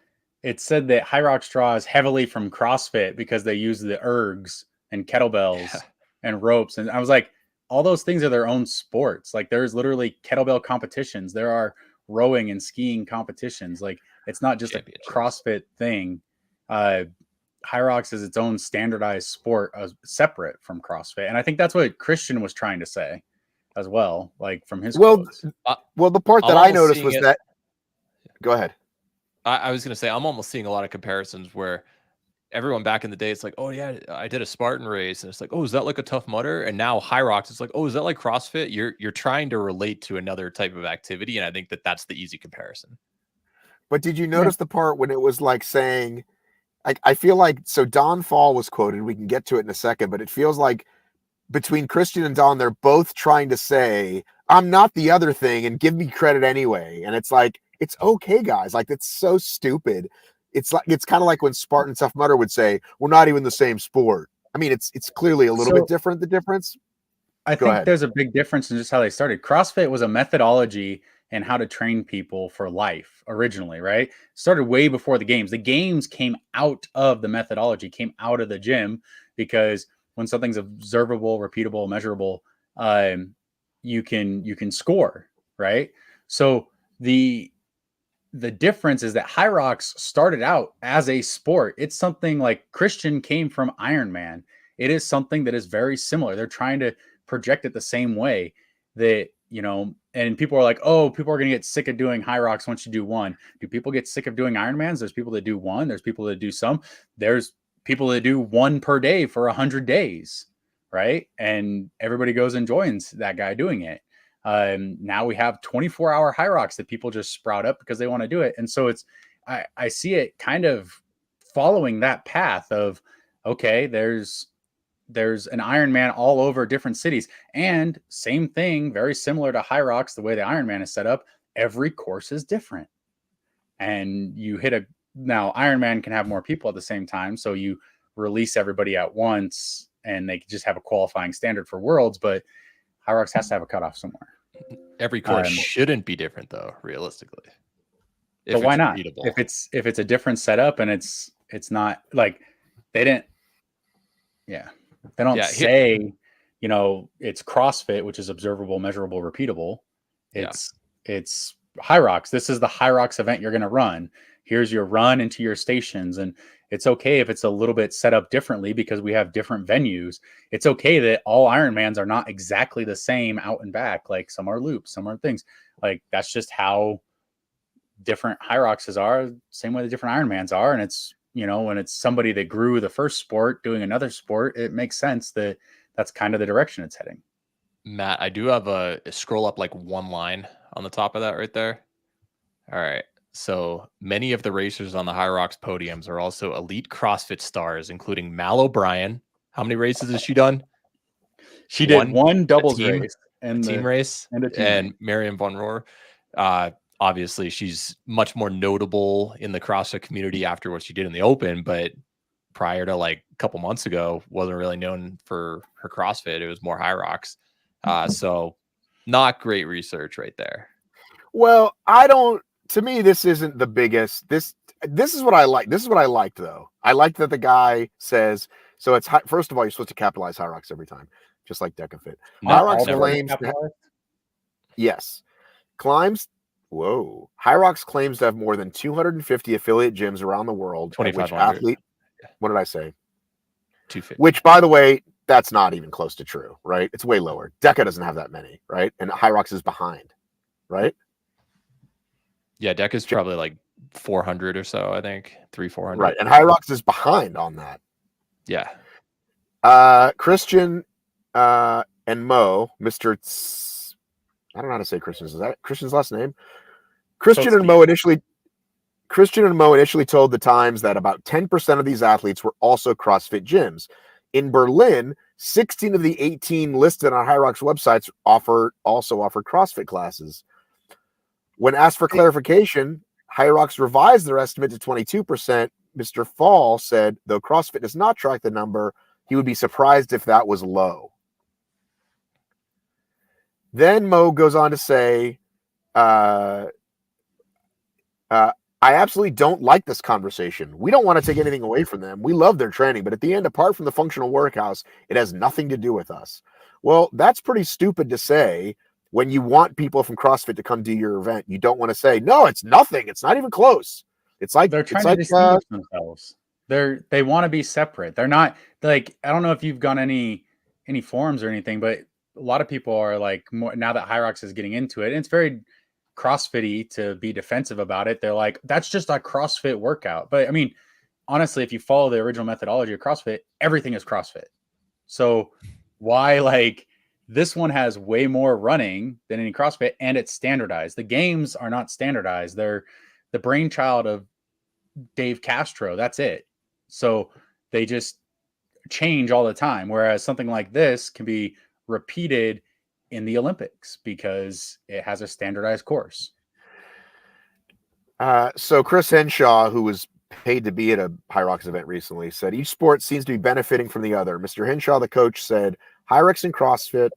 it said that Hyrox draws heavily from CrossFit because they use the ergs and kettlebells and ropes. And I was like, all those things are their own sports. Like there's literally kettlebell competitions. There are rowing and skiing competitions. Like it's not just a CrossFit thing. Hyrox is its own standardized sport, separate from CrossFit. And I think that's what Christian was trying to say as well, like from his quotes. Well, the part that I noticed was that. Go ahead. I was going to say, I'm almost seeing a lot of comparisons where everyone back in the day, it's like, oh yeah, I did a Spartan race, and it's like, oh, is that like a Tough Mudder? And now Hyrox, it's like, oh, is that like CrossFit? You're trying to relate to another type of activity, and I think that's the easy comparison. But did you notice the part when it was like saying, I feel like, so Don Fall was quoted. We can get to it in a second, but it feels like between Christian and Don, they're both trying to say, I'm not the other thing, and give me credit anyway. And it's like, it's okay, guys. Like, it's so stupid. It's like, it's kind of like when Spartan Tough Mudder would say, we're not even the same sport. I mean, it's clearly a little bit different, the difference. I think there's a big difference in just how they started. CrossFit was a methodology and how to train people for life originally, right? Started way before the games. The games came out of the methodology, came out of the gym, because when something's observable, repeatable, measurable, you can score, right? So the difference is that Hyrox started out as a sport. It's something like Christian came from Ironman. It is something that is very similar. They're trying to project it the same way that, and people are like, oh, people are going to get sick of doing Hyrox once you do one. Do people get sick of doing Ironmans? There's people that do one. There's people that do some. There's people that do one per day for 100 days, right? And everybody goes and joins that guy doing it. Now we have 24-hour Hyrox that people just sprout up because they want to do it. And so I see it kind of following that path of, okay, there's an Ironman all over different cities, and same thing, very similar to Hyrox, the way the Ironman is set up, every course is different. And you now Ironman can have more people at the same time. So you release everybody at once and they just have a qualifying standard for Worlds, but Hyrox has to have a cutoff somewhere. Every course shouldn't be different though, realistically. But why not? If it's a different setup and it's not like they don't say, it's CrossFit, which is observable, measurable, repeatable. It's it's Hyrox. This is the Hyrox event you're going to run. Here's your run into your stations. And it's okay if it's a little bit set up differently because we have different venues. It's okay that all Ironmans are not exactly the same out and back. Like some are loops, some are things. Like that's just how different Hyroxes are, same way the different Ironmans are. And it's, you know, when it's somebody that grew the first sport doing another sport, it makes sense that that's kind of the direction it's heading. Matt, I do have a scroll up like one line on the top of that right there. All right. So many of the racers on the Hyrox podiums are also elite CrossFit stars, including Mal O'Brien. How many races has she done? She did one doubles race and a team race, and Marion Von Rohr. Obviously, she's much more notable in the CrossFit community after what she did in the Open, but prior to like a couple months ago, wasn't really known for her CrossFit. It was more Hyrox. So not great research right there. Well, to me, this isn't the biggest. This is what I like. This is what I liked, though. I like that the guy says, so it's, first of all, you're supposed to capitalize Hyrox every time, just like DEKA FIT. Hyrox claims, yes, Hyrox claims to have more than 250 affiliate gyms around the world. Which athlete, what did I say? 250. Which, by the way, that's not even close to true, right? It's way lower. DEKA doesn't have that many, right? And Hyrox is behind, right? Yeah, DEKA is probably like 400 or so, I think. 300-400. Right, and Hyrox is behind on that. Yeah. Christian and Mo, Mr. I don't know how to say Christian's. Is that Christian's last name? Christian and Mo initially told the Times that about 10% of these athletes were also CrossFit gyms. In Berlin, 16 of the 18 listed on Hyrox websites also offer CrossFit classes. When asked for clarification, Hyrox revised their estimate to 22%. Mr. Fall said, though CrossFit does not track the number, he would be surprised if that was low. Then Mo goes on to say, I absolutely don't like this conversation. We don't want to take anything away from them. We love their training, but at the end, apart from the functional workhouse, it has nothing to do with us. Well, that's pretty stupid to say when you want people from CrossFit to come do your event. You don't want to say, no, it's nothing. It's not even close. It's like they're trying to distinguish themselves. They want to be separate. They're not like, I don't know if you've gone any forums or anything, but a lot of people are like, more now that Hyrox is getting into it, and it's very CrossFit-y to be defensive about it. They're like, that's just a CrossFit workout. But I mean, honestly, if you follow the original methodology of CrossFit, everything is CrossFit. So why, like, this one has way more running than any CrossFit, and it's standardized. The games are not standardized. They're the brainchild of Dave Castro. That's it. So they just change all the time. Whereas something like this can be repeated in the Olympics because it has a standardized course. So Chris Henshaw, who was paid to be at a Hyrox event recently, said each sport seems to be benefiting from the other. Mr. Henshaw, the coach, said Hyrox and CrossFit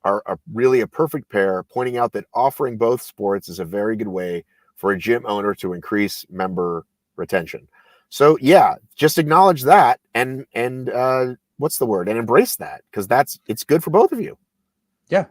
are really a perfect pair, pointing out that offering both sports is a very good way for a gym owner to increase member retention. So yeah, just acknowledge that and what's the word? And embrace that, because it's good for both of you. Yeah.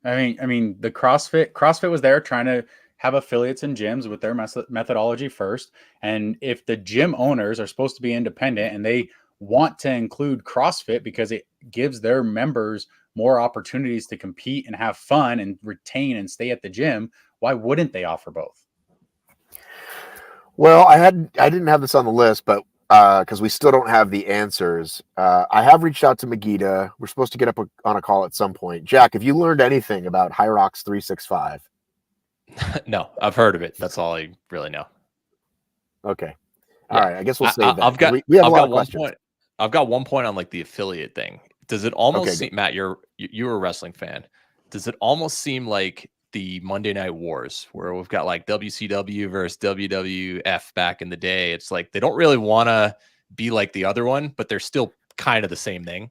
I mean, the CrossFit was there trying to have affiliates and gyms with their methodology first. And if the gym owners are supposed to be independent and they want to include CrossFit because it gives their members more opportunities to compete and have fun and retain and stay at the gym, why wouldn't they offer both? Well, I didn't have this on the list, but because we still don't have the answers, I have reached out to Megiddo. We're supposed to get up on a call at some point. Jack, have you learned anything about Hyrox 365? No, I've heard of it. That's all I really know. Okay. All right. I guess we'll save that. I've got, we have I've a lot got of one questions. point. I've got one point on like the affiliate thing. Does it almost seem, Matt, you're a wrestling fan. Does it almost seem like the Monday Night Wars where we've got like WCW versus WWF back in the day? It's like they don't really want to be like the other one, but they're still kind of the same thing.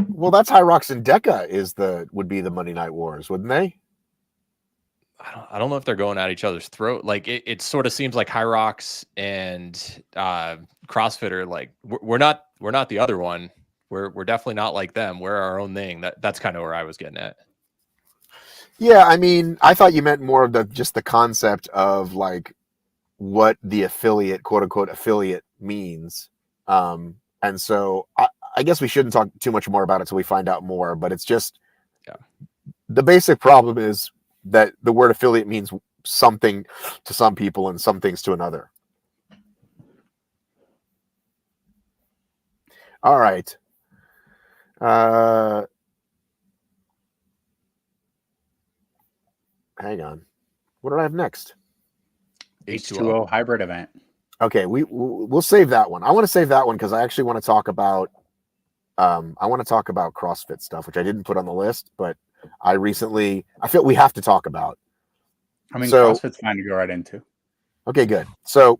Well, that's Hyrox and DEKA would be the Monday Night Wars, wouldn't they? I don't know if they're going at each other's throat. Like it sort of seems like Hyrox and CrossFit are like we're not the other one. We're definitely not like them. We're our own thing. That's kind of where I was getting at. Yeah, I mean, I thought you meant more of just the concept of like what the affiliate, quote unquote, affiliate means. And so I guess we shouldn't talk too much more about it until we find out more. But it's just the basic problem is that the word affiliate means something to some people and some things to another. All right. Hang on. What do I have next? H2O hybrid event. Okay, we'll save that one. I want to save that one because I actually want to talk about CrossFit stuff, which I didn't put on the list, but I feel we have to talk about. I mean, CrossFit's fine to go right into. Okay, good. So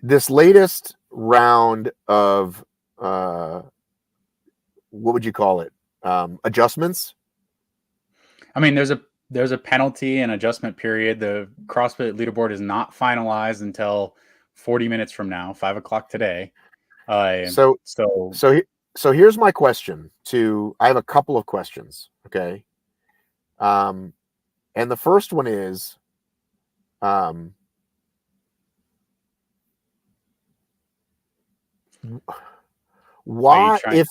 this latest round of what would you call it? Adjustments. I mean, there's a penalty and adjustment period. The CrossFit leaderboard is not finalized until 40 minutes from now, 5 o'clock today. So here's my question I have a couple of questions. Okay. And the first one is, why, because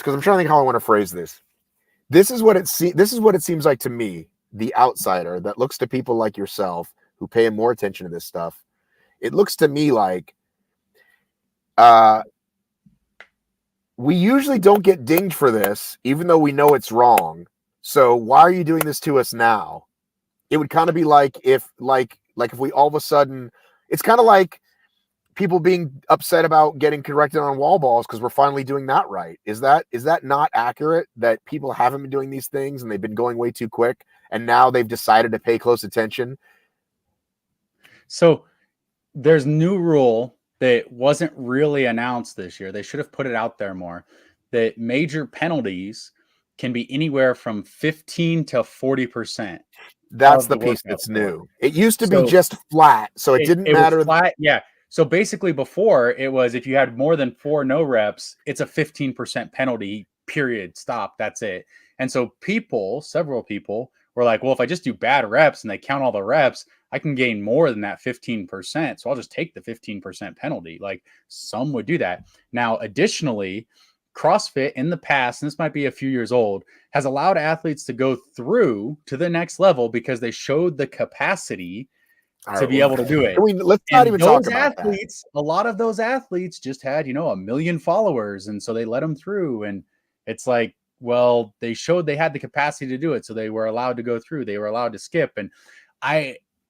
I'm trying to think how I want to phrase this. This is what it seems like to me, the outsider that looks to people like yourself who pay more attention to this stuff. It looks to me like we usually don't get dinged for this, even though we know it's wrong. So why are you doing this to us now? It would kind of be like if we all of a sudden, it's kind of like people being upset about getting corrected on wall balls because we're finally doing that right. Is that not accurate, that people haven't been doing these things and they've been going way too quick and now they've decided to pay close attention? So there's new rule that wasn't really announced this year. They should have put it out there more, that major penalties can be anywhere from 15 to 40%. That's the piece that's new. It used to be just flat, so it didn't matter. Flat, yeah. So basically before it was, if you had more than 4 no reps, it's a 15% penalty, period, stop, that's it. And so several people were like, well, if I just do bad reps and they count all the reps, I can gain more than that 15%. So I'll just take the 15% penalty. Like, some would do that. Now, additionally, CrossFit in the past, and this might be a few years old, has allowed athletes to go through to the next level because they showed the capacity to be able to do it. Let's not even talk about that. A lot of those athletes just had, 1 million followers, and so they let them through. And it's like, well, they showed they had the capacity to do it, so they were allowed to go through. They were allowed to skip. And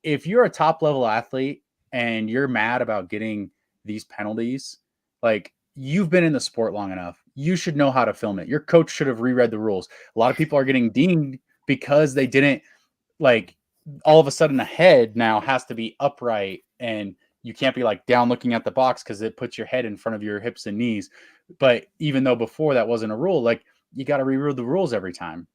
if you're a top level athlete and you're mad about getting these penalties, like, you've been in the sport long enough, you should know how to film it. Your coach should have reread the rules. A lot of people are getting dinged because they didn't, like, all of a sudden the head now has to be upright and you can't be like down looking at the box because it puts your head in front of your hips and knees. But even though before that wasn't a rule, like, you got to reread the rules every time.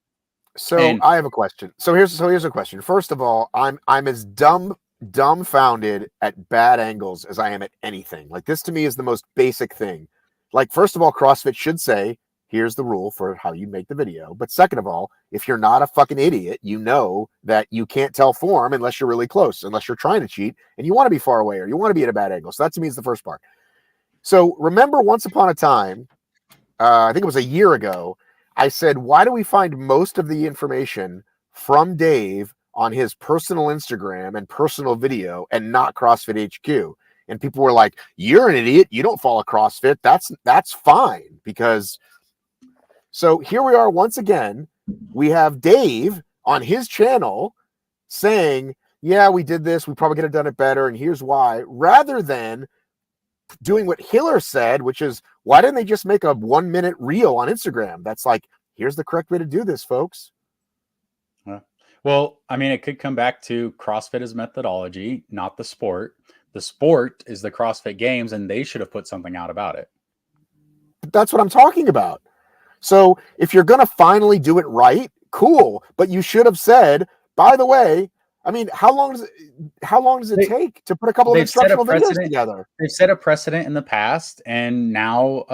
So I have a question. So here's a question. First of all, I'm as dumbfounded at bad angles as I am at anything. Like, this to me is the most basic thing. Like, first of all, CrossFit should say, here's the rule for how you make the video. But second of all, if you're not a fucking idiot, you know that you can't tell form unless you're really close, unless you're trying to cheat and you want to be far away or you want to be at a bad angle. So that to me is the first part. So remember, once upon a time, I think it was a year ago, I said, why do we find most of the information from Dave on his personal Instagram and personal video and not CrossFit HQ? And people were like, you're an idiot. You don't follow CrossFit. That's fine. Because so here we are once again. We have Dave on his channel saying, yeah, we did this. We probably could have done it better. And here's why, rather than doing what Hiller said, which is, why didn't they just make a 1-minute reel on Instagram? That's like, here's the correct way to do this, folks. Well, I mean, it could come back to CrossFit as methodology, not the sport. The sport is the CrossFit Games, and they should have put something out about it. That's what I'm talking about. So if you're going to finally do it right, cool. But you should have said, by the way, I mean, how long does it take to put a couple of instructional videos together? They've set a precedent in the past, and now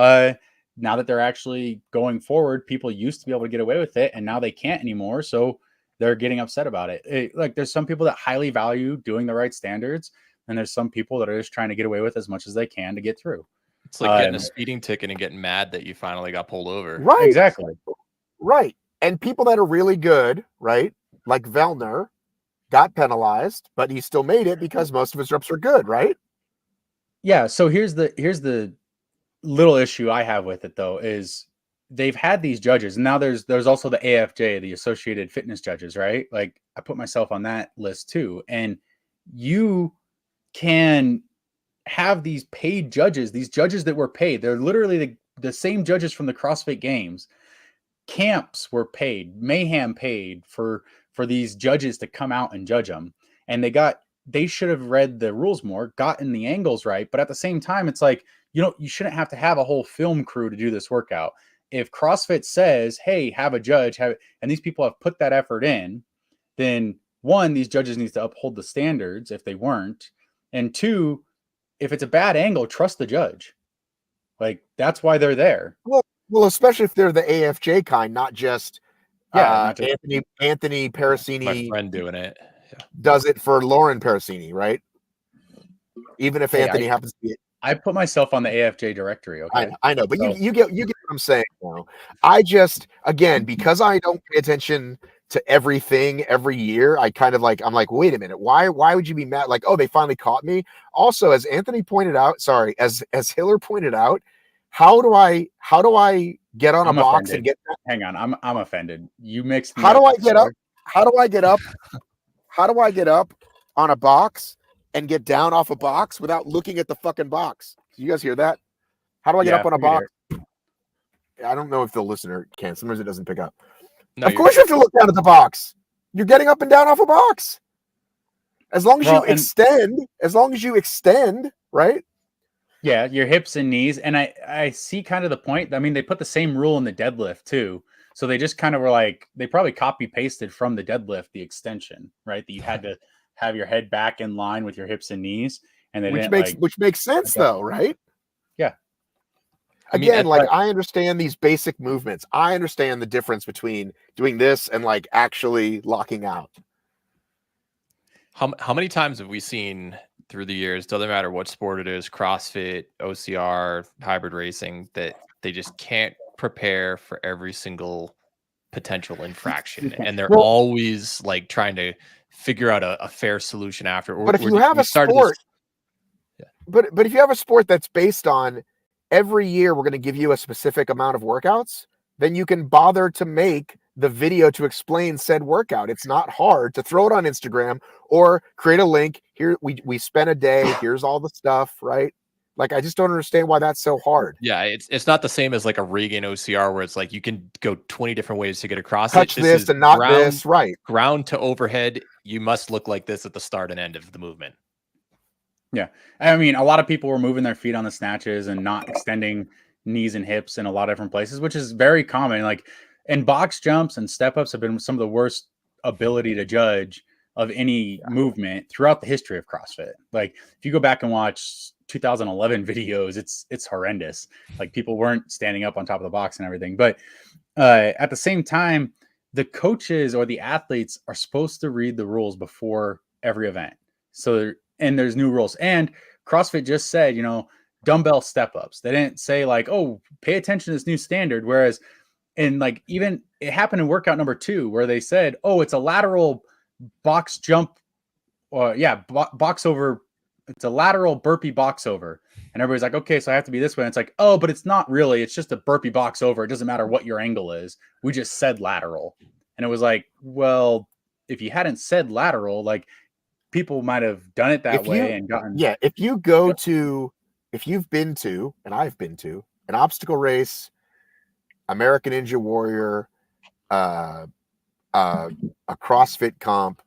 now that they're actually going forward, people used to be able to get away with it, and now they can't anymore. So they're getting upset about it. Like there's some people that highly value doing the right standards, and there's some people that are just trying to get away with as much as they can to get through. It's like getting a speeding ticket and getting mad that you finally got pulled over. Right. Exactly. Right. And people that are really good, right? Like Vellner got penalized, but he still made it because most of his reps are good, right? Yeah. So here's the little issue I have with it though, is they've had these judges, and now there's also the AFJ, the Associated Fitness Judges, right? Like I put myself on that list too. And you can have these paid judges, these judges that were paid. They're literally the same judges from the CrossFit Games. Camps were paid, Mayhem paid for these judges to come out and judge them. And they should have read the rules more, gotten the angles right. But at the same time, it's like, you shouldn't have to have a whole film crew to do this workout. If CrossFit says, hey, have a judge, and these people have put that effort in, then one, these judges need to uphold the standards if they weren't. And two, if it's a bad angle, trust the judge. Like that's why they're there. Well, especially if they're the AFJ kind, not just Anthony Peressini. My friend doing it. Yeah. Does it for Lauren Peressini, right? Even if Anthony happens to be. I put myself on the AFJ directory. Okay, I know, but you get what I'm saying. Now, I just, again, because I don't pay attention to everything every year, I'm like, wait a minute, why would you be mad? Like, oh, they finally caught me. Also, as Anthony pointed out, as Hiller pointed out, how do I get on a box offended. and get? Hang on, I'm offended. You mixed. How do I get up? How do I get up? How do I get up on a box and get down off a box without looking at the fucking box? You guys hear that? How do I get up on a box? I don't know if the listener can. Sometimes it doesn't pick up. No, of course you have to look down at the box. You're getting up and down off a box. As long as you extend, right? Yeah, your hips and knees. And I see kind of the point. I mean, they put the same rule in the deadlift too. So they just kind of were like, they probably copy pasted from the deadlift, the extension, right? That you had to have your head back in line with your hips and knees. And which makes sense though, right? Yeah. Again, I understand these basic movements. I understand the difference between doing this and like actually locking out. How many times have we seen through the years, doesn't matter what sport it is, CrossFit, OCR, hybrid racing, that they just can't prepare for every single potential infraction. And they're always like trying to figure out a fair solution after. But if you have a sport, but if you have a sport that's based on every year we're going to give you a specific amount of workouts, then you can bother to make the video to explain said workout. It's not hard to throw it on Instagram or create a link. Here we spent a day. Here's all the stuff, right? Like, I just don't understand why that's so hard. Yeah, it's not the same as like a Reagan OCR where it's like you can go 20 different ways to get across. Touch this and not this, right? Ground to overhead, you must look like this at the start and end of the movement. Yeah, I mean, a lot of people were moving their feet on the snatches and not extending knees and hips in a lot of different places, which is very common. Like, and box jumps and step ups have been some of the worst ability to judge of any movement throughout the history of CrossFit. Like, if you go back and watch 2011 videos, it's horrendous. Like, people weren't standing up on top of the box and everything. But at the same time, the coaches or the athletes are supposed to read the rules before every event. So, and there's new rules. And CrossFit just said, dumbbell step ups. They didn't say like, oh, pay attention to this new standard. Whereas, and like, even it happened in workout number 2 where they said, oh, it's a lateral box jump, or box over. It's a lateral burpee box over. And everybody's like, okay, so I have to be this way. And it's like, oh, but it's not really. It's just a burpee box over. It doesn't matter what your angle is. We just said lateral. And it was like, well, if you hadn't said lateral, like, people might have done it that way and gotten. Yeah. If you've been to, and I've been to, an obstacle race, American Ninja Warrior, a CrossFit comp,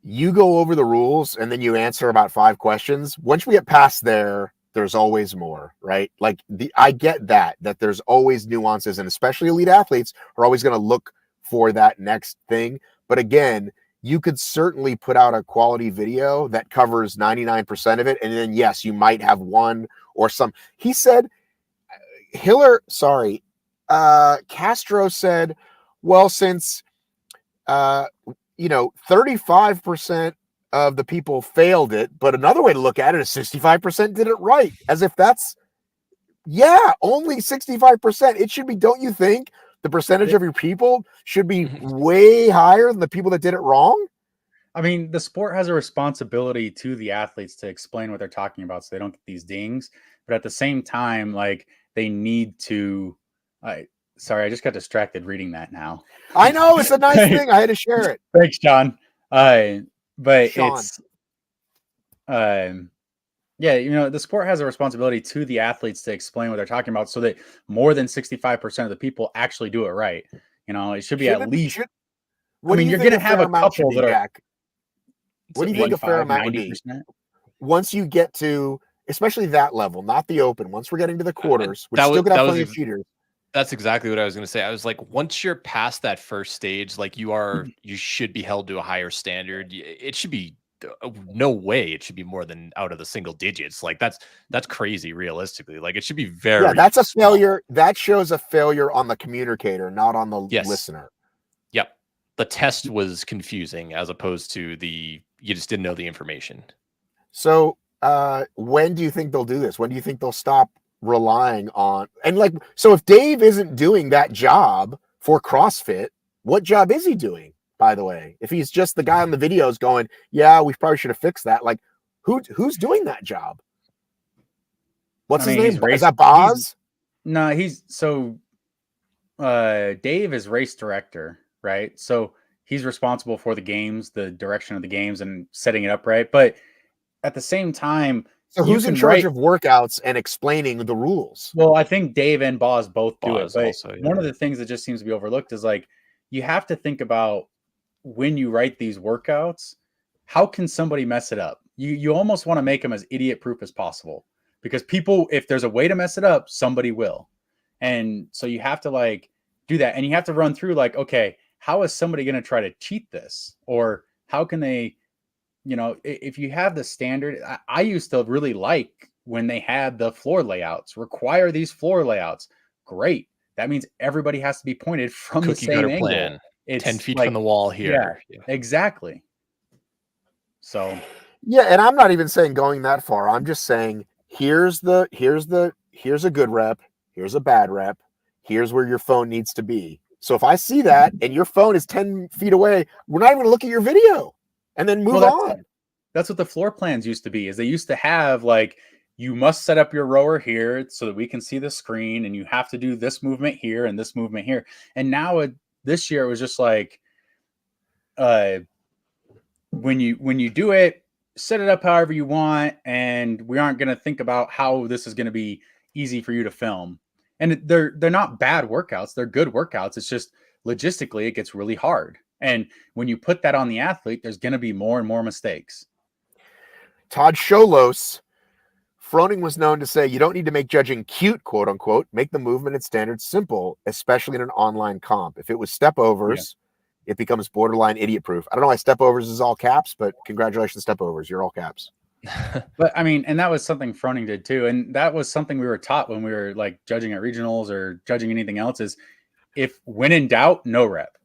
you go over the rules and then you answer about 5 questions. Once we get past there's always more, right? Like, I get that there's always nuances, and especially elite athletes are always going to look for that next thing. But again, you could certainly put out a quality video that covers 99% of it. And then, yes, you might have one or some. He said, Castro said, well, since 35% of the people failed it, but another way to look at it is 65% did it right, as if that's only 65%. It should be, don't you think the percentage of your people should be way higher than the people that did it wrong? I mean, the sport has a responsibility to the athletes to explain what they're talking about so they don't get these dings. But at the same time, like, they need to. Sorry, I just got distracted reading that now. I know, it's a nice thing. I had to share it. Thanks, John. But Sean. it's the sport has a responsibility to the athletes to explain what they're talking about so that more than 65% of the people actually do it right. It should be at least. What do you you're think going to have a couple that are. What do you think a fair amount would be? Once you get to, especially that level, not the open, once we're getting to the quarters, which still gonna have plenty of cheaters. That's exactly what I was going to say. I was like, once you're past that first stage, like you should be held to a higher standard. It should be no way. It should be more than out of the single digits. Like that's crazy. Realistically, like it should be very. Yeah, that's a failure. That shows a failure on the communicator, not on the listener. Yep. The test was confusing as opposed to you just didn't know the information. So when do you think they'll do this? When do you think they'll stop relying on, and like, so if Dave isn't doing that job for CrossFit, what job is he doing, by the way? If he's just the guy on the videos going, yeah, we probably should have fixed that, like who's doing that job? What's his name? Is that Boz? No, Dave is race director, right? So he's responsible for the games, the direction of the games, and setting it up right. But at the same time, so who's in charge of workouts and explaining the rules? Well, I think Dave and Boz both do it. But one of the things that just seems to be overlooked is, like, you have to think about when you write these workouts, how can somebody mess it up? You almost want to make them as idiot proof as possible, because people, if there's a way to mess it up, somebody will. And so you have to like do that. And you have to run through like, okay, how is somebody going to try to cheat this? Or how can they, if you have the standard, I used to really like when they had the floor layouts, require these floor layouts. Great. That means everybody has to be pointed from the same angle. Plan. It's 10 feet from the wall here. Yeah, exactly. So. Yeah. And I'm not even saying going that far. I'm just saying, here's a good rep. Here's a bad rep. Here's where your phone needs to be. So if I see that and your phone is 10 feet away, we're not even going to look at your video. And then move on. That's what the floor plans used to be, is they used to have like, you must set up your rower here so that we can see the screen, and you have to do this movement here and this movement here. And now this year it was just like, when you do it, set it up however you want, and we aren't going to think about how this is going to be easy for you to film. And they're not bad workouts. They're good workouts. It's just logistically, it gets really hard. And when you put that on the athlete, there's going to be more and more mistakes. Todd Scholos, Froning was known to say, you don't need to make judging cute, quote unquote, make the movement and standards simple, especially in an online comp. If it was step overs, it becomes borderline idiot proof. I don't know why step overs is all caps, but congratulations, step overs. You're all caps. But I mean, and that was something Froning did too. And that was something we were taught when we were like judging at regionals or judging anything else, is when in doubt, no rep.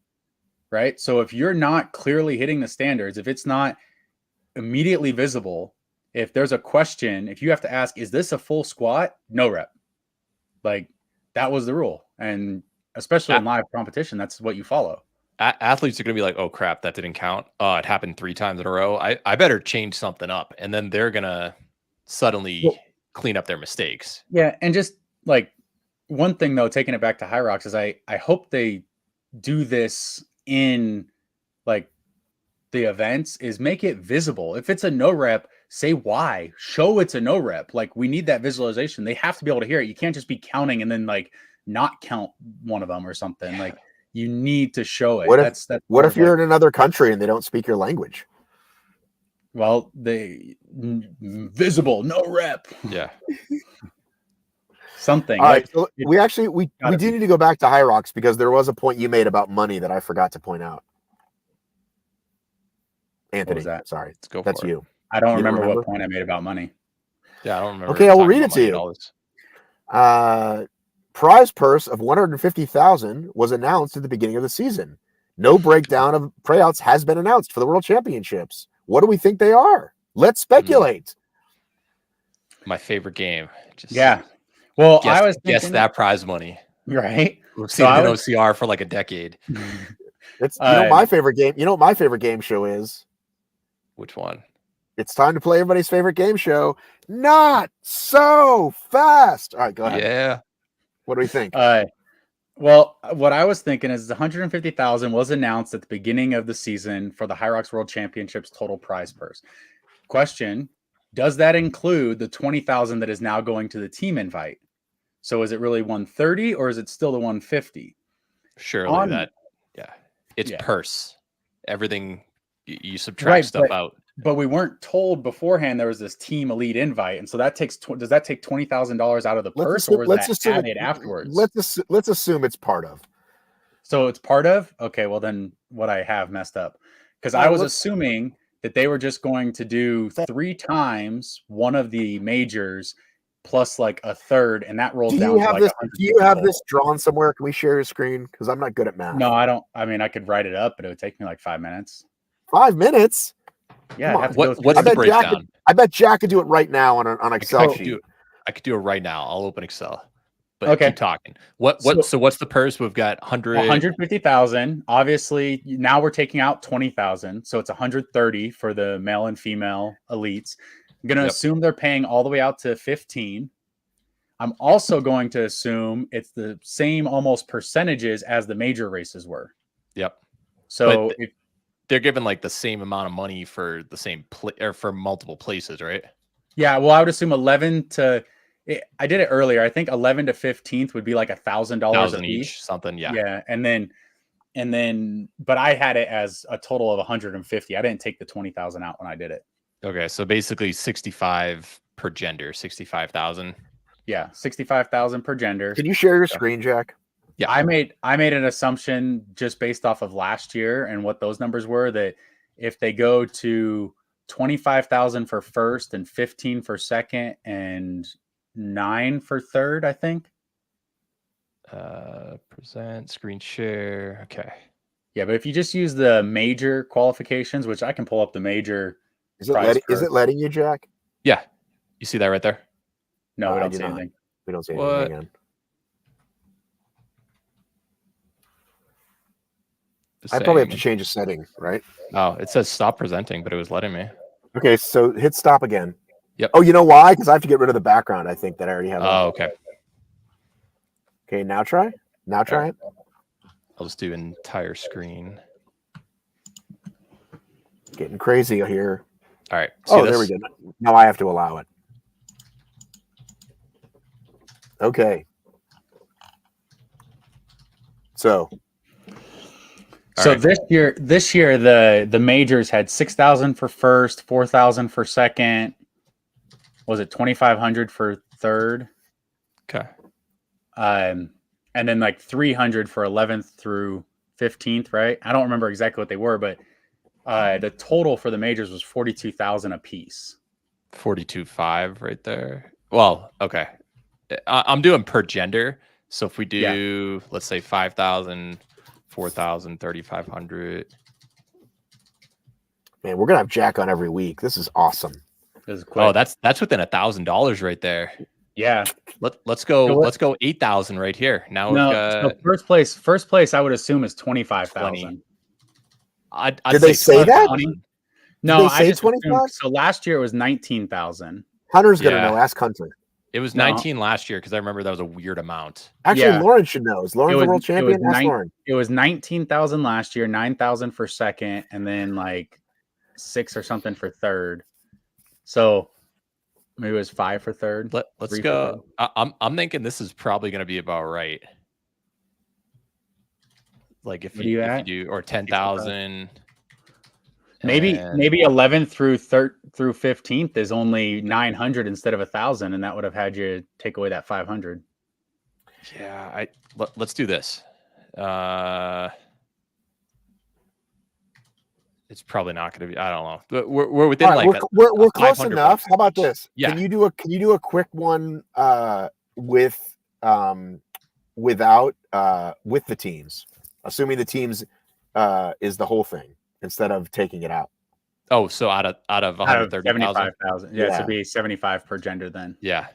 Right. So if you're not clearly hitting the standards, if it's not immediately visible, if there's a question, if you have to ask, is this a full squat? No rep. Like, that was the rule. And especially in live competition, that's what you follow. Athletes are going to be like, oh crap, that didn't count. It happened 3 times in a row. I better change something up. And then they're going to suddenly clean up their mistakes. Yeah. And just like one thing though, taking it back to Hyrox, is I hope they do this in like the events, is make it visible. If it's a no rep, say why, show it's a no rep. Like, we need that visualization. They have to be able to hear it. You can't just be counting and then like not count one of them or something. Like, you need to show it. What if you're in another country and they don't speak your language? Well, visible, no rep. Yeah. Something. All right, so we do need to go back to Hyrox, because there was a point you made about money that I forgot to point out. Anthony, sorry, let's go. That's you. I don't remember what point I made about money. Yeah, I don't remember. Okay, I will read it to you. prize purse of $150,000 was announced at the beginning of the season. No breakdown of payouts has been announced for the World Championships. What do we think they are? Let's speculate. My favorite game. Just Yeah. Well, guess, I was guess thinking that prize money. right. We've So seen it in I was- OCR for like a decade. It's my favorite game. You know what my favorite game show is? Which one? It's time to play everybody's favorite game show. Not so fast. All right, go ahead. Yeah. What do we think? Well, what I was thinking is 150,000 was announced at the beginning of the season for the Hyrox World Championships total prize purse. Question: does that include the 20,000 that is now going to the team invite? So is it really 130 or is it still the 150? Surely it's purse. Everything you subtract Right, stuff out. But we weren't told beforehand there was this team elite invite, and so that takes does that take $20,000 out of the purse, or is that added afterwards? Let's assume it's part of. So it's part of. Okay, well then what I have messed up, because I was assuming that they were just going to do 3 times one of the majors plus like a third, and that rolls down to like do you have this drawn somewhere? Can we share your screen? Because I'm not good at math. No, I don't. I mean, I could write it up, but it would take me like 5 minutes. 5 minutes? Yeah. What's the breakdown? I bet Jack could do it right now on Excel sheet. I could do it right now. I'll open Excel. But okay, keep talking. So what's the purse? We've got 150,000. Obviously, now we're taking out 20,000, so it's 130 for the male and female elites. I'm going to assume they're paying all the way out to 15. I'm also going to assume it's the same almost percentages as the major races were. Yep. So they're given like the same amount of money for the same or for multiple places, right? Yeah. Well, I would assume 11 to. I did it earlier. I think 11 to 15th would be like $1,000 each, something. Yeah. Yeah, and then, but I had it as a total of 150. I didn't take the 20,000 out when I did it. Okay, so basically 65 per gender, 65,000. Yeah, 65,000 per gender. Can you share your screen, Jack? Yeah, I made an assumption just based off of last year and what those numbers were, that if they go to 25,000 for first and 15 for second and 9 for third, I think. Present screen share. Okay. Yeah, but if you just use the major qualifications, which I can pull up the major. Is it letting you, Jack? Yeah. You see that right there? No, we don't see anything. We don't see anything again. I probably have to change a setting, right? Oh, it says stop presenting, but it was letting me. Okay, so hit stop again. Yep. Oh, you know why? Because I have to get rid of the background. I think that I already have. Oh, okay. Okay, now try. Now try it. I'll just do entire screen. Getting crazy here. All right. There we go. Now I have to allow it. Okay. So this year the majors had 6,000 for first, 4,000 for second. Was it 2,500 for third? Okay. And then like 300 for 11th through 15th, right? I don't remember exactly what they were, but the total for the majors was 42,000 a piece. 42.5 right there. Well, okay. I'm doing per gender. So if we do, let's say 5,000, 4,000, 3,500. Man, we're gonna have Jack on every week. This is awesome. Oh, that's within $1,000 right there. Yeah. Let's go 8,000 right here. Now we've got first place I would assume is 25,000. Did they say that? 20? No, I just 25. So last year it was 19,000. Hunter's gonna know. Ask Hunter. It was 19 last year because I remember that was a weird amount. Actually, Lauren should know. Is Lauren the world champion? Ask Lauren. It was 19,000 last year, 9,000 for second, and then like 6 or something for third. So maybe it was 5 for third. Let's go. I'm thinking this is probably going to be about right. Like if you do, or 10,000. Maybe 11th through 15th is only 900 instead of 1,000, and that would have had you take away that 500. Yeah, let's do this. It's probably not going to be. I don't know. But we're within we're close enough. Bucks. How about this? Yeah. Can you do a quick one with without with the teams, assuming the teams is the whole thing instead of taking it out. Oh, so out of Out of 130,000. 75,000. Yeah, so it'd be 75 per gender then. Yeah.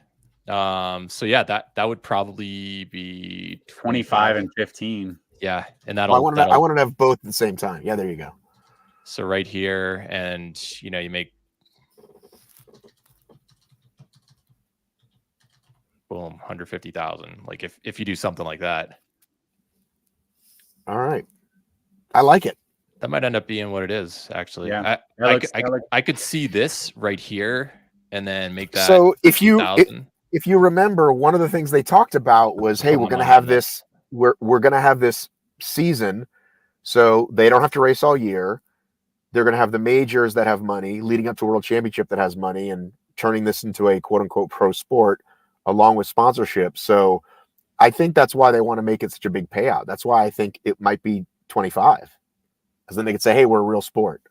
So yeah, that would probably be 25 and 15. Yeah, and I want to have both at the same time. Yeah, there you go. So right here, and you make boom, 150,000. Like if you do something like that. All right, I like it. That might end up being what it is, actually. Yeah, I could see this right here, and then make that. So if you remember, one of the things they talked about was, hey, we're going to have this. We're going to have this season, so they don't have to race all year. They're going to have the majors that have money, leading up to World Championship that has money, and turning this into a quote unquote pro sport, along with sponsorship. So I think that's why they want to make it such a big payout. That's why I think it might be 25, because then they could say, hey, we're a real sport.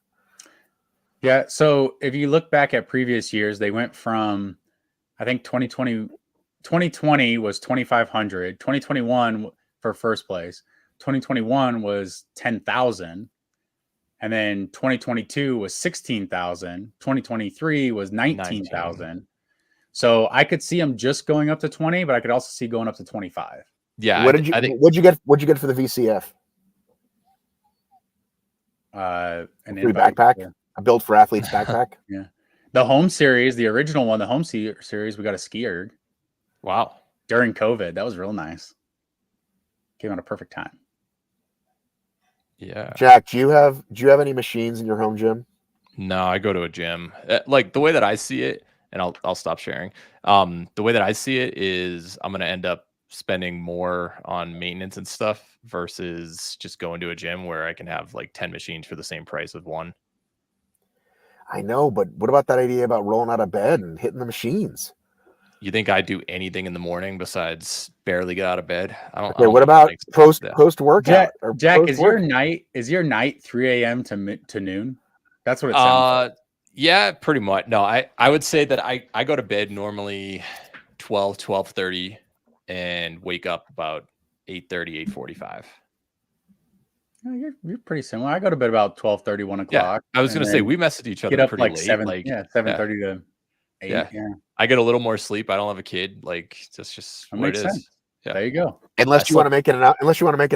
Yeah. So if you look back at previous years, they went from, I think 2020 was 2,500, 2021 for first place, 2021 was 10,000. And then 2022 was 16,000. 2023 was 19,000. So I could see them just going up to 20, but I could also see going up to 25. Yeah. What'd you get for the VCF? An free backpack, a Build for Athletes backpack. Yeah. The home series, the original one, the home series, we got a skier. Wow. During COVID. That was real nice. Came at a perfect time. Yeah. Jack, do you have any machines in your home gym? No, I go to a gym. Like the way that I see it, and I'll stop sharing. The way that I see it is I'm going to end up spending more on maintenance and stuff versus just going to a gym where I can have like 10 machines for the same price of one. I know, but what about that idea about rolling out of bed and hitting the machines? You think I do anything in the morning besides barely get out of bed? I don't. Okay, what about post workout? Jack, is your night 3 a.m. to noon? That's what it sounds like. Yeah, pretty much. No, I would say that I go to bed normally 12:30 and wake up about 8:30, 8:45. You're pretty similar. I go to bed about 12:30, 1 o'clock. Yeah, I was gonna say we message each other get up pretty like late. 7:30 to 8. Yeah. I get a little more sleep. I don't have a kid. Like that's just that what makes it is. Sense. Yeah. There you go. Unless you want to make an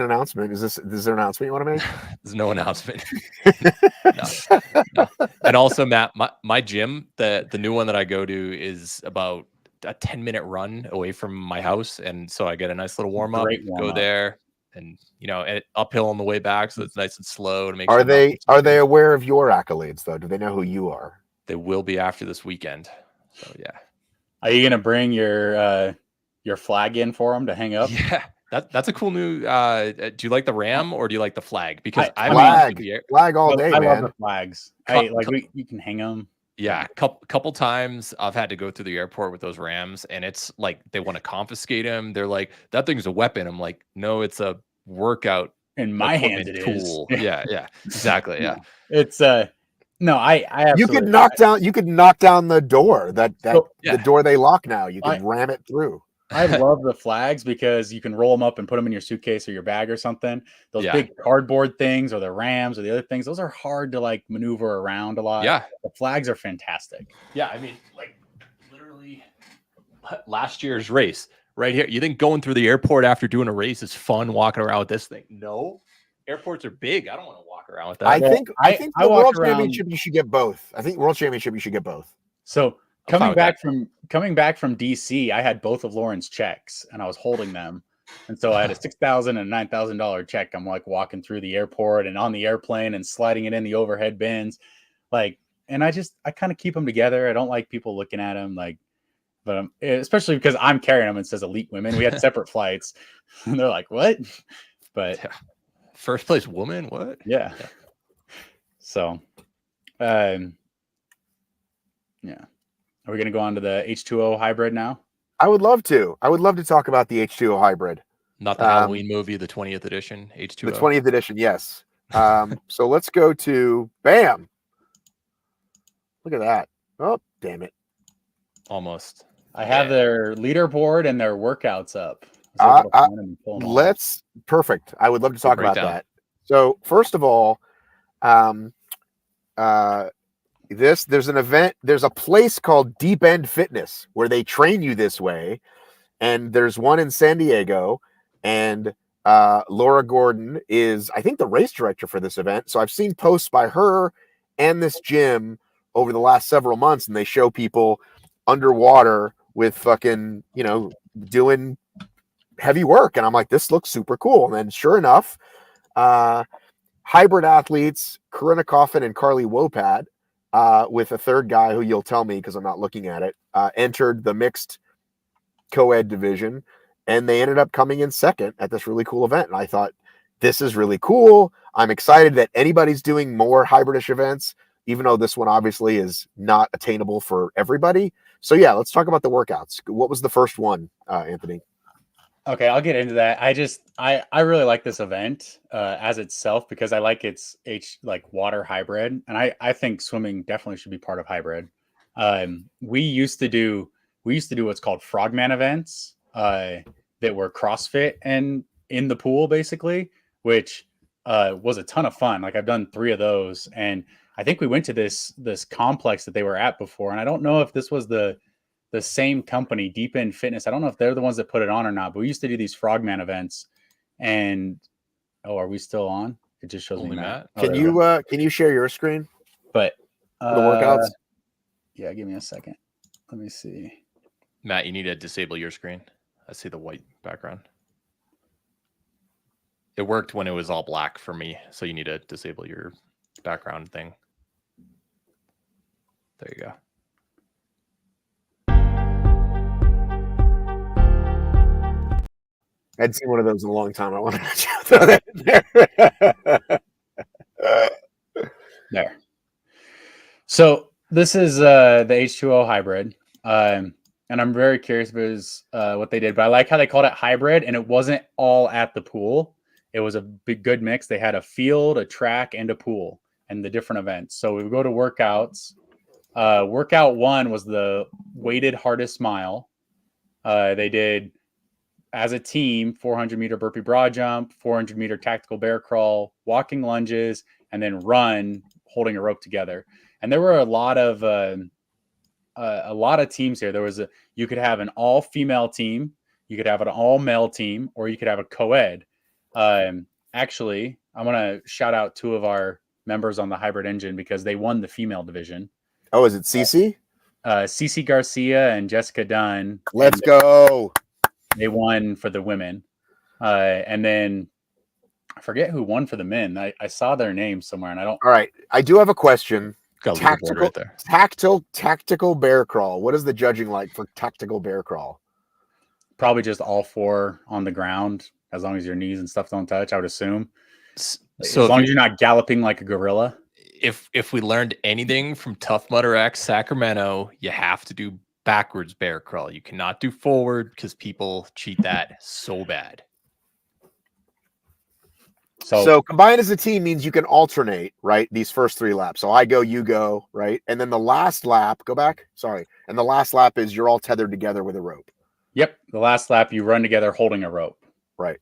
announcement. Is there an announcement you want to make? There's no announcement. No. And also, Matt, my gym, the new one that I go to is about a 10-minute run away from my house, and so I get a nice little warm up. Go there, and uphill on the way back, so it's nice and slow to make. Are they aware of your accolades though? Do they know who you are? They will be after this weekend. So yeah. Are you gonna bring your flag in for them to hang up? Yeah, that's a cool new. Do you like the ram or do you like the flag? Because flag all day, I man. love the flags. You can hang them. Yeah, couple times I've had to go through the airport with those rams, and it's like they want to confiscate them. They're like, that thing's a weapon. I'm like, no, it's a workout. In my hands, it tool. is. Yeah, exactly. Yeah, it's no, I you could knock down the door the door they lock now. You can ram it through. I love the flags because you can roll them up and put them in your suitcase or your bag or something. Those big cardboard things or the rams or the other things, those are hard to like maneuver around a lot. Yeah. The flags are fantastic. Yeah. I mean, like literally last year's race right here. You think going through the airport after doing a race is fun walking around with this thing? No. Airports are big. I don't want to walk around with that. I think the World Championship you should get both. I think World Championship you should get both. So coming back from DC, I had both of Lauren's checks and I was holding them. And so I had a $6,000 and $9,000 check. I'm like walking through the airport and on the airplane and sliding it in the overhead bins. And I kind of keep them together. I don't like people looking at them but especially because I'm carrying them. It says Elite Women. We had separate flights and they're like, what? But first place woman, what? Yeah. So, yeah. Are we going to go on to the H2O hybrid now? I would love to. I would love to talk about the H2O hybrid. Not the Halloween movie, the 20th edition, H2O. The 20th edition, yes. So let's go to bam. Look at that. Oh, damn it. Almost. I have their leaderboard and their workouts up. was able to find them and pull them all. Perfect. I would love to talk about breakdown. that. So first of all, there's an event, there's a place called Deep End Fitness where they train you this way, and there's one in San Diego, and Laura Gordon is, I think, the race director for this event. So I've seen posts by her and this gym over the last several months, and they show people underwater with fucking, doing heavy work, and I'm like, this looks super cool. And then sure enough, hybrid athletes Corinna Coffin and Carly Wopat, with a third guy who you'll tell me because I'm not looking at it, entered the mixed co-ed division, and they ended up coming in second at this really cool event. And I thought, this is really cool. I'm excited that anybody's doing more hybridish events, even though this one obviously is not attainable for everybody. So yeah, let's talk about the workouts. What was the first one, Anthony? Okay, I'll get into that. I really like this event as itself because I like its water hybrid, and I think swimming definitely should be part of hybrid. We used to do what's called frogman events that were CrossFit and in the pool basically, which was a ton of fun. Like I've done 3 of those, and I think we went to this complex that they were at before, and I don't know if this was the same company, Deep End Fitness. I don't know if they're the ones that put it on or not, but we used to do these frogman events. And are we still on? It just shows Only me Matt. Can you share your screen? But the workouts? Yeah, give me a second. Let me see. Matt, you need to disable your screen. I see the white background. It worked when it was all black for me, so you need to disable your background thing. There you go. I hadn't seen one of those in a long time. I wanted to throw that in there. There. So this is the H2O hybrid. And I'm very curious about what they did. But I like how they called it hybrid, and it wasn't all at the pool. It was a big, good mix. They had a field, a track, and a pool, and the different events. So we would go to workouts. Workout 1 was the weighted hardest mile. They did, as a team, 400-meter burpee broad jump, 400-meter tactical bear crawl, walking lunges, and then run holding a rope together. And there were a lot of teams here. You could have an all-female team, you could have an all-male team, or you could have a co-ed. Actually, I want to shout out 2 of our members on the hybrid engine because they won the female division. Oh, is it Cece? Cece Garcia and Jessica Dunn. Let's go. They won for the women. And then I forget who won for the men. I saw their name somewhere, and I don't. All right. I do have a question. Got a leaderboard right there. Tactical bear crawl. What is the judging like for tactical bear crawl? Probably just all 4 on the ground, as long as your knees and stuff don't touch, I would assume. So as long as you're not galloping like a gorilla. If we learned anything from Tough Mudder X Sacramento, you have to do backwards bear crawl. You cannot do forward because people cheat that so bad. So combined as a team means you can alternate, right? These first 3 laps. So I go, you go, right? And then the last lap, go back. Sorry. And the last lap is you're all tethered together with a rope. Yep. The last lap you run together holding a rope. Right.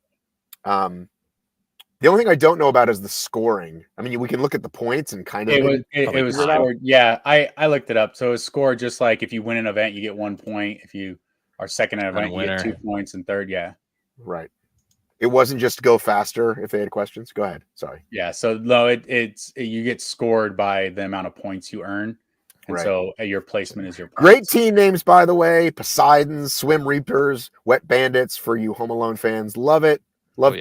The only thing I don't know about is the scoring. I mean, we can look at the points and kind of. It was scored. Yeah, I looked it up. So it's scored just like if you win an event, you get 1 point. If you are second in an event, you get 2 points, and third, yeah. Right. It wasn't just go faster if they had questions. Go ahead. Sorry. Yeah. So no, it's you get scored by the amount of points you earn. And so your placement is your points. Great team names, by the way. Poseidons, Swim Reapers, Wet Bandits for you Home Alone fans. Love it. Love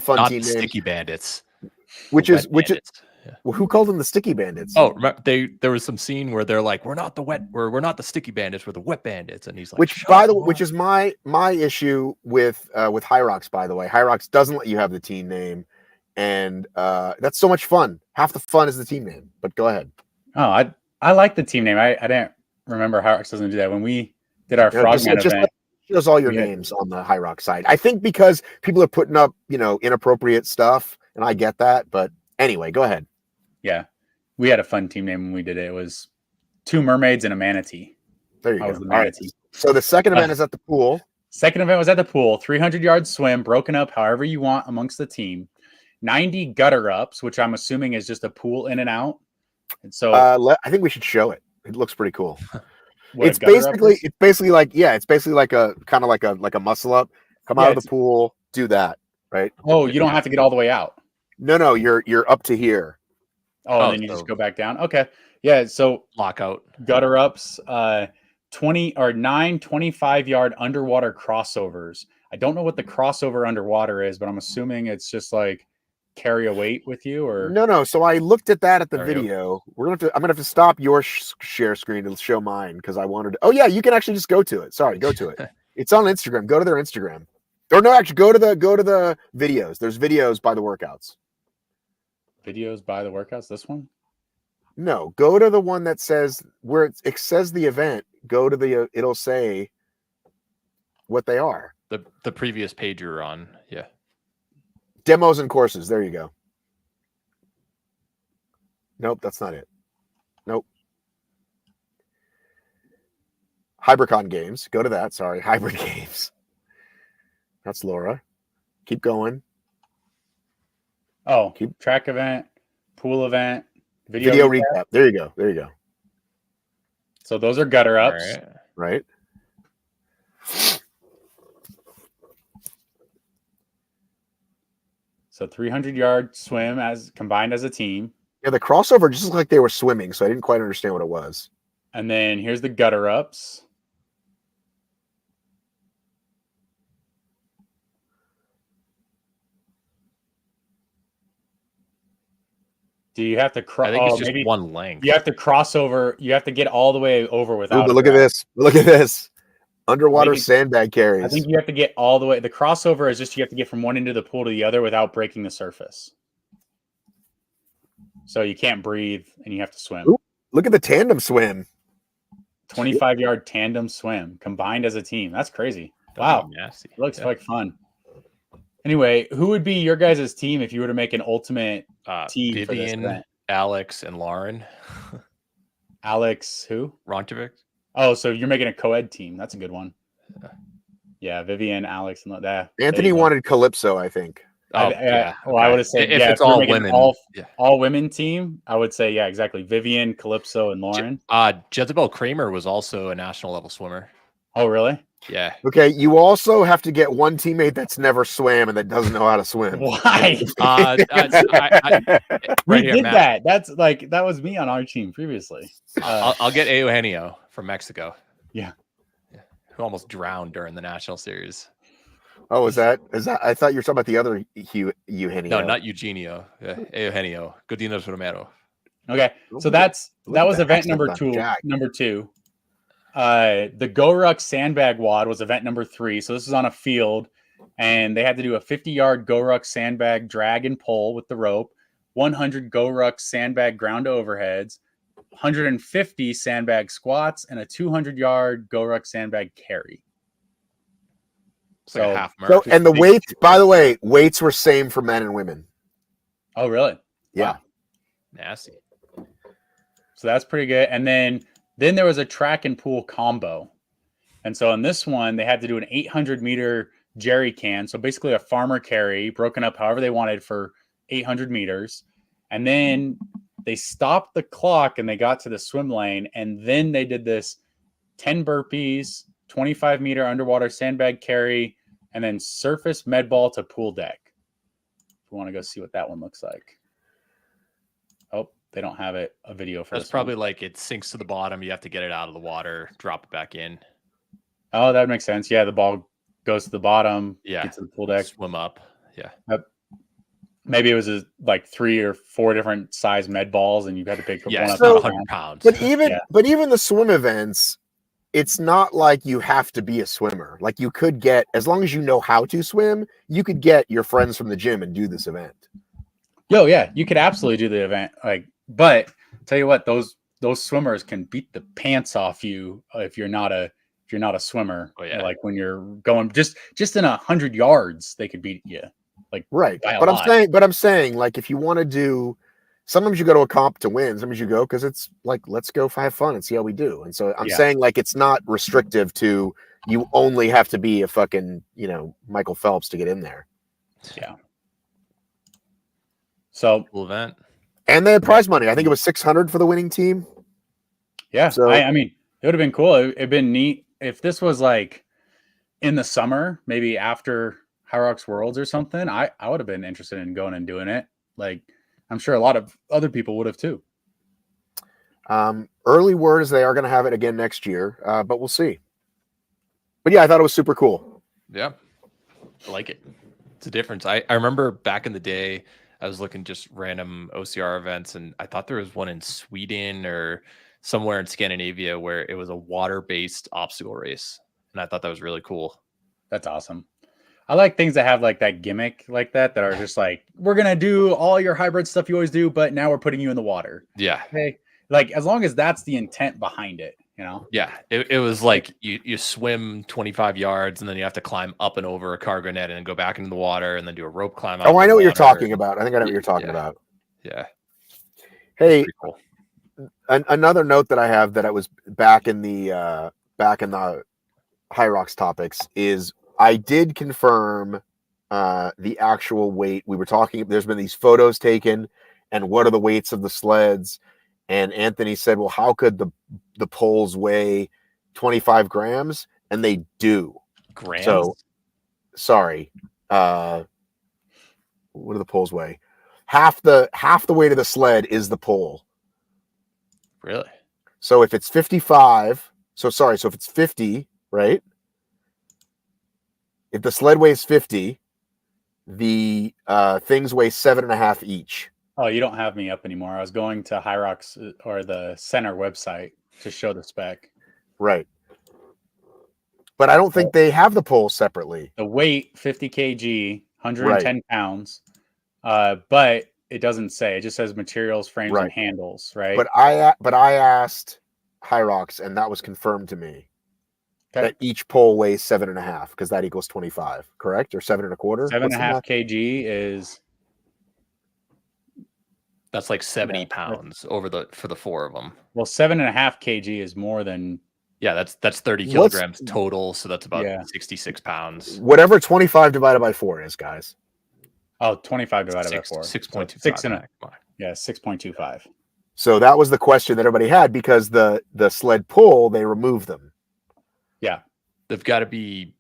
fun Not team names. Sticky Bandits. Yeah. Well, who called them the Sticky Bandits? Oh, remember, there was some scene where they're like, we're not the Sticky Bandits, we're the Wet Bandits, and he's like, which is my issue with Hyrox, by the way. Hyrox doesn't let you have the team name, and that's so much fun. Half the fun is the team name. But go ahead. Oh, I like the team name. I didn't remember Hyrox doesn't do that when we did our Frogman event. Shows all your names on the Hyrox side. I think because people are putting up, inappropriate stuff, and I get that. But anyway, go ahead. Yeah, we had a fun team name when we did it. It was 2 mermaids and a manatee. There you go. The manatee. Right. So the second event is at the pool. Second event was at the pool, 300-yard swim, broken up however you want amongst the team. 90 gutter ups, which I'm assuming is just a pool in and out. And so I think we should show it. It looks pretty cool. what It's a gutter up is? basically like a kind of like a muscle up. Come out of the pool, do that, right? Oh, you don't have to get all the way out. No, you're up to here. Oh, and then you just go back down. Okay. Yeah, so lockout gutter ups, 9 25-yard underwater crossovers. I don't know what the crossover underwater is, but I'm assuming it's just like carry a weight with you or No. So I looked at that at the There you go. video. I'm gonna have to stop your share screen to show mine because I wanted to. Oh yeah, you can actually just go to it. Sorry, go to it. It's on Instagram. Go to their Instagram. Or no, actually go to the videos. There's videos by the workouts. videos by the workouts. This one? No, go to the one that says where it says the event. Go to the it'll say what they are. the previous page you were on. Yeah. Demos and courses. There you go. Nope, that's not it. Nope. Hybricon games. Go to that. Sorry, hybrid games. That's Laura. Keep going. Oh, track event, pool event, Video recap. There you go. There you go. So those are gutter ups. Right. So 300-yard swim as combined as a team. Yeah, the crossover just looked like they were swimming, so I didn't quite understand what it was. And then here's the gutter ups. Do you have to cross? I think it's just one length. You have to cross over. You have to get all the way over without. Ooh, but look at this. Look at this. Underwater sandbag carries. I think you have to get all the way. The crossover is just you have to get from one end of the pool to the other without breaking the surface. So you can't breathe and you have to swim. Ooh, look at the tandem swim. 25-yard tandem swim combined as a team. That's crazy. Wow. Nasty. It looks like fun. Anyway, who would be your guys' team if you were to make an ultimate team Vivian, for this event? Alex, and Lauren. Alex, who? Rontovic. Oh, so you're making a co-ed team. That's a good one. Yeah, Vivian, Alex, and that. Anthony wanted Calypso, I think. Oh, Well, I would have said if it's all women, all women team. I would say exactly. Vivian, Calypso, and Lauren. Jezebel Kramer was also a national level swimmer. Oh, really? Yeah. Okay, you also have to get one teammate that's never swam and that doesn't know how to swim. Why? We did that. That was me on our team previously. I'll get Eugenio from Mexico. Yeah. Who almost drowned during the national series. Oh, is that? I thought you were talking about the other Eugenio. No, not Eugenio. Eugenio. Godinez Romero. Okay, so that was event number two. Number two. The GoRuck sandbag wad was event number 3. So this is on a field, and they had to do a 50-yard GoRuck sandbag drag and pull with the rope, 100 GoRuck sandbag ground overheads, 150 sandbag squats, and a 200-yard GoRuck sandbag carry. So like a half marathon. So, and the weights, by the way, weights were same for men and women. Oh, really? Yeah. Wow. Nasty. So that's pretty good. And then there was a track and pool combo. And so on this one, they had to do an 800-meter jerry can. So basically a farmer carry broken up however they wanted for 800 meters. And then they stopped the clock and they got to the swim lane. And then they did this 10 burpees, 25-meter underwater sandbag carry, and then surface med ball to pool deck. If you want to go see what that one looks like. Oh, they don't have a video for That's probably like it sinks to the bottom. You have to get it out of the water, drop it back in. Oh, that makes sense. Yeah, the ball goes to the bottom. Yeah, gets to the pool deck. Swim up. Yeah. Maybe it was like 3 or 4 different size med balls, and you had to pick one up. 100 pounds. But even the swim events, it's not like you have to be a swimmer. Like you could get, as long as you know how to swim, you could get your friends from the gym and do this event. Yo, yeah, you could absolutely do the event. But tell you what, those swimmers can beat the pants off you if you're not a swimmer. Oh, yeah. Like when you're going just in 100 yards, they could beat you. Like right. But I'm saying like if you want to do, sometimes you go to a comp to win. Sometimes you go because it's like let's go have fun and see how we do. And so I'm saying like it's not restrictive to you only have to be a fucking, Michael Phelps to get in there. Yeah. So Cool event. And they had prize money. I think it was 600 for the winning team. yeah, So I mean, it would have been cool. It'd been neat if this was like in the summer, maybe after Hyrox Worlds or something. I would have been interested in going and doing it. Like, I'm sure a lot of other people would have too. early word is they are going to have it again next year, but we'll see. But yeah, I thought it was super cool. Yeah, I like it. It's a difference. I remember back in the day, I was looking just random OCR events, and I thought there was one in Sweden or somewhere in Scandinavia where it was a water-based obstacle race, and I thought that was really cool. That's awesome. I like things that have like that gimmick like that are just like, we're going to do all your hybrid stuff you always do, but now we're putting you in the water. Yeah. Okay. Like, as long as that's the intent behind it, Yeah. It was like you swim 25 yards and then you have to climb up and over a cargo net and then go back into the water and then do a rope climb out. Oh, I know what you're talking about. I think I know what you're talking about. Yeah. Hey, cool. Another note that I have that I was back in the Hyrox topics is I did confirm the actual weight. We were talking, there's been these photos taken and what are the weights of the sleds? And Anthony said, well, how could the poles weigh 25 grams? And they do. Grams? So, sorry. What do the poles weigh? Half the weight of the sled is the pole. Really? So if it's 55, so if it's 50, right? If the sled weighs 50, the things weigh 7.5 each. Oh, you don't have me up anymore. I was going to Hyrox or the center website to show the spec. Right. But I don't think they have the poles separately. The weight, 50 kg, 110 pounds. But it doesn't say. It just says materials, frames, and handles, right? But I asked Hyrox, and that was confirmed to me. Okay. That each pole weighs 7.5 because that equals 25, correct? Or 7.25? 7.5 kg is. That's like 70 pounds for the four of them. Well, 7.5 kg is more than. Yeah, that's 30 kilograms total. So that's about 66 pounds. Whatever 25 divided by 4 is, guys. Oh, 25 divided by 4. 6.25. Yeah, 6.25. So that was the question that everybody had because the sled pull, they removed them. Yeah. They've got to be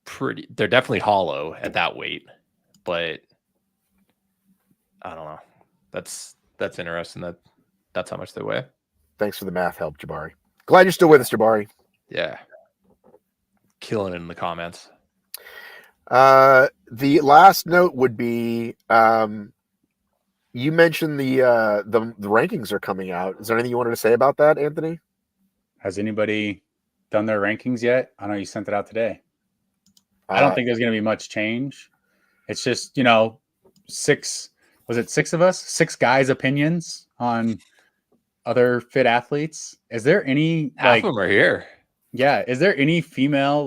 pretty. They're definitely hollow at that weight, but I don't know. That's interesting. That's how much they weigh. Thanks for the math help, Jabari. Glad you're still with us, Jabari. Yeah. Killing it in the comments. The last note would be you mentioned the rankings are coming out. Is there anything you wanted to say about that, Anthony? Has anybody done their rankings yet? I know you sent it out today. I don't think there's going to be much change. It's just, six of us? 6 guys' opinions on other fit athletes. Is there any half of them are here? Yeah. Is there any female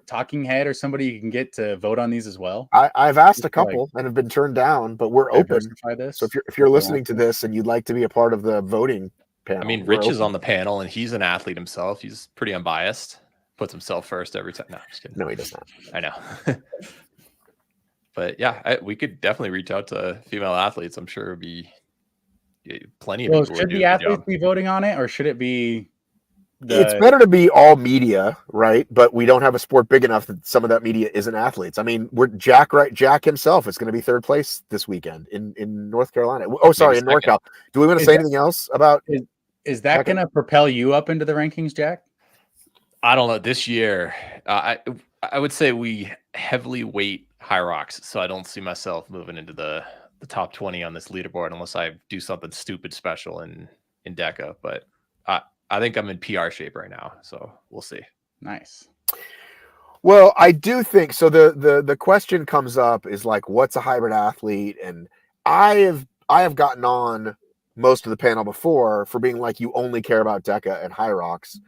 talking head or somebody you can get to vote on these as well? I've asked a couple and have been turned down, but we're open. This. So if you're listening to this and you'd like to be a part of the voting panel, I mean, Rich is on the panel and he's an athlete himself. He's pretty unbiased. Puts himself first every time. No, I'm just kidding. No, he does not. I know. But yeah, we could definitely reach out to female athletes. I'm sure it'd be plenty of people. Should the athletes be voting on it, or should it be? It's better to be all media, right? But we don't have a sport big enough that some of that media isn't athletes. I mean, Jack himself is going to be 3rd place this weekend in North Carolina. Oh, sorry, in NorCal. Do we want to say anything else about? Is that going to propel you up into the rankings, Jack? I don't know. This year, I would say we heavily weight Hyrox, so I don't see myself moving into the top 20 on this leaderboard unless I do something stupid special in DEKA. But I think I'm in PR shape right now, so we'll see. Nice. Well, I do think so. The question comes up is like, what's a hybrid athlete? And I have gotten on most of the panel before for being like, you only care about DEKA and Hyrox,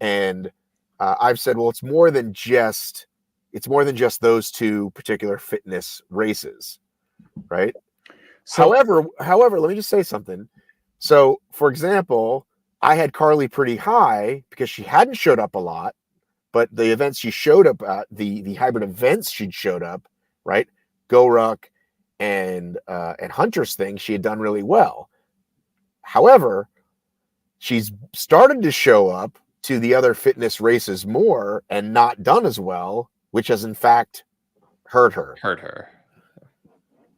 and I've said, well, it's more than just those two particular fitness races, right? So, however, let me just say something. So, for example, I had Carly pretty high because she hadn't showed up a lot but the events she showed up at, the hybrid events she'd showed up, right? Go Ruck and Hunter's thing, she had done really well. However, she's started to show up to the other fitness races more and not done as well, which has in fact hurt her.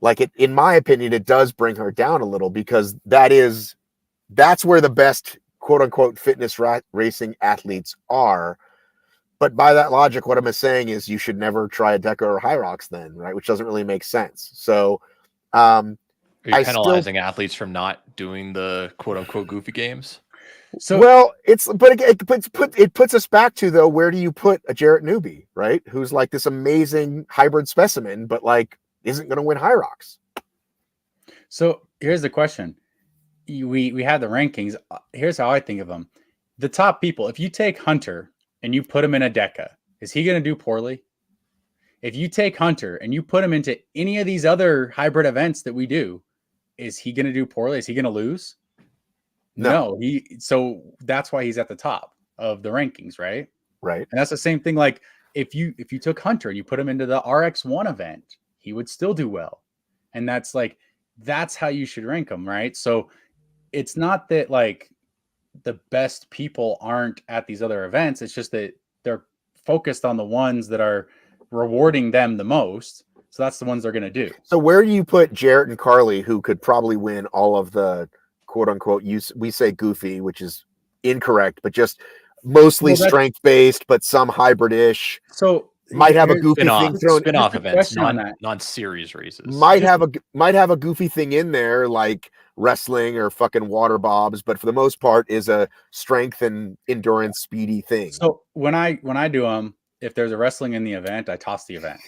Like, it, in my opinion, it does bring her down a little, because that's where the best quote unquote fitness racing athletes are. But by that logic, what I'm saying is you should never try a DEKA or Hyrox then, right? Which doesn't really make sense. So, are you penalizing athletes from not doing the quote unquote goofy games? So, well, it puts us back to, though, where do you put a Jarrett Newby, right? Who's like this amazing hybrid specimen, but like isn't going to win Hyrox. So here's the question. We have the rankings. Here's how I think of them. The top people, if you take Hunter and you put him in a DEKA, is he going to do poorly? If you take Hunter and you put him into any of these other hybrid events that we do, is he going to do poorly? Is he going to lose? No. So that's why he's at the top of the rankings, right? Right. And that's the same thing. Like if you took Hunter and you put him into the RX1 event, he would still do well. And that's how you should rank them, right? So it's not that like the best people aren't at these other events. It's just that they're focused on the ones that are rewarding them the most. So that's the ones they're going to do. So where do you put Jarrett and Carly, who could probably win all of the quote unquote we say goofy, which is incorrect, but just mostly strength based, but some hybrid-ish. So might have a goofy thing thrown. Spin-off events, non-series races. Might have a goofy thing in there, like wrestling or fucking water bobs, but for the most part is a strength and endurance speedy thing. So when I do them, if there's a wrestling in the event, I toss the event.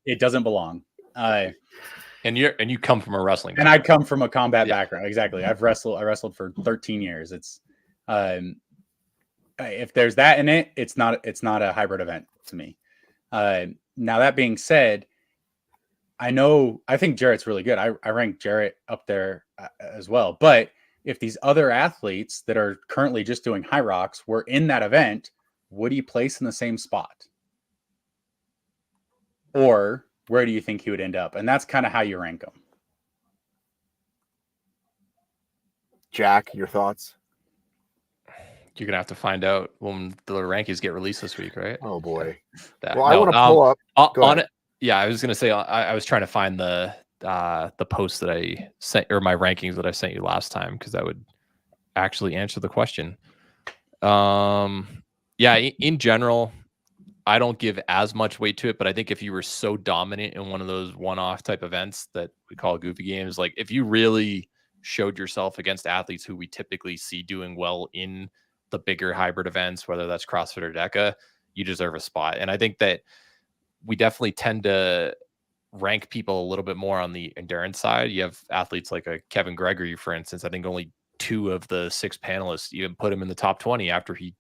It doesn't belong. And you come from a wrestling background. And I come from a combat background. Exactly. I wrestled for 13 years. It's if there's that in it, it's not a hybrid event to me. Now that being said, I think Jarrett's really good. I rank Jarrett up there as well. But if these other athletes that are currently just doing Hyrox were in that event, would he place in the same spot? Or where do you think he would end up? And that's kind of how you rank them. Jack, your thoughts? You're going to have to find out when the rankings get released this week, right? Oh, boy. I want to pull up. On it. Yeah, I was going to say, I was trying to find the post that I sent, or my rankings that I sent you last time, because that would actually answer the question. Yeah, in general, I don't give as much weight to it, but I think if you were so dominant in one of those one-off type events that we call goofy games, like if you really showed yourself against athletes who we typically see doing well in the bigger hybrid events, whether that's CrossFit or DEKA, you deserve a spot. And I think that we definitely tend to rank people a little bit more on the endurance side. You have athletes like a Kevin Gregory, for instance. I think only 2 of the 6 panelists even put him in the top 20 after he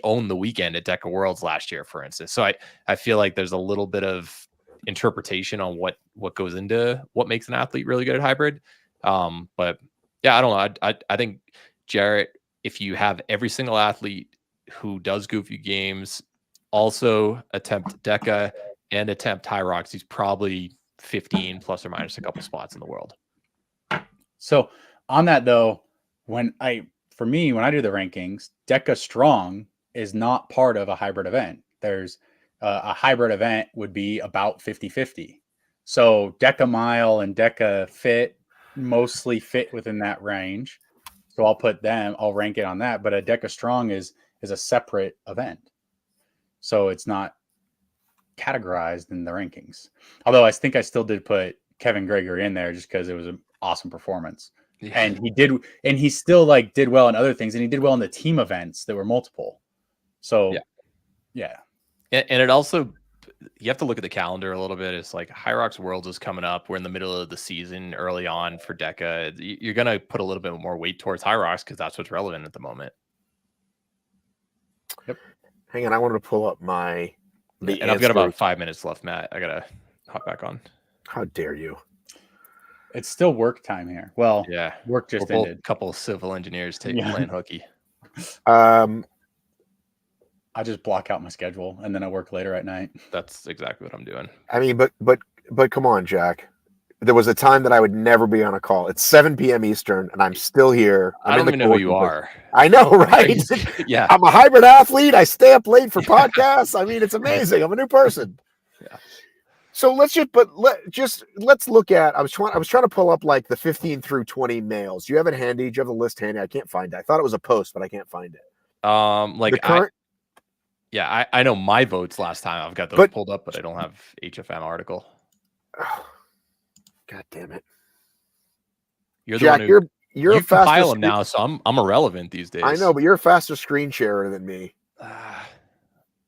owned the weekend at DEKA Worlds last year, for instance. So I feel like there's a little bit of interpretation on what goes into what makes an athlete really good at hybrid. But yeah, I don't know. I think Jarrett, if you have every single athlete who does goofy games, also attempt DEKA and attempt Hyrox, he's probably 15 plus or minus a couple spots in the world. So on that though, when I do the rankings, DEKA Strong is not part of a hybrid event. There's a hybrid event would be about 50-50. So DEKA Mile and DEKA Fit mostly fit within that range. So I'll rank it on that. But a DEKA Strong is a separate event. So it's not categorized in the rankings. Although I think I still did put Kevin Gregory in there just because it was an awesome performance. Yeah. And he still did well in other things, and he did well in the team events that were multiple. So yeah. And it also, you have to look at the calendar a little bit. It's like Hyrox Worlds is coming up. We're in the middle of the season early on for DEKA. You're going to put a little bit more weight towards Hyrox because that's what's relevant at the moment. Yep. Hang on, I wanted to pull up and I've got about 5 minutes left, Matt. I gotta hop back on. How dare you? It's still work time here. Well, yeah, work just ended. A couple of civil engineers playing hooky. I just block out my schedule and then I work later at night. That's exactly what I'm doing. I mean, but come on, Jack. There was a time that I would never be on a call. It's 7 p.m. Eastern, and I'm still here. I don't even know who you are. I know, right? Yeah. I'm a hybrid athlete. I stay up late for podcasts. I mean, it's amazing. I'm a new person. Yeah. So let's look at. I was trying to pull up like the 15 through 20 males. Do you have it handy? Do you have the list handy? I can't find it. I thought it was a post, but I can't find it. Like the current. I know my votes last time. I've got those pulled up, but I don't have HFM article. Oh, God damn it! You're Jack, the one who you're you a faster compile them now, so I'm irrelevant these days. I know, but you're a faster screen sharer than me.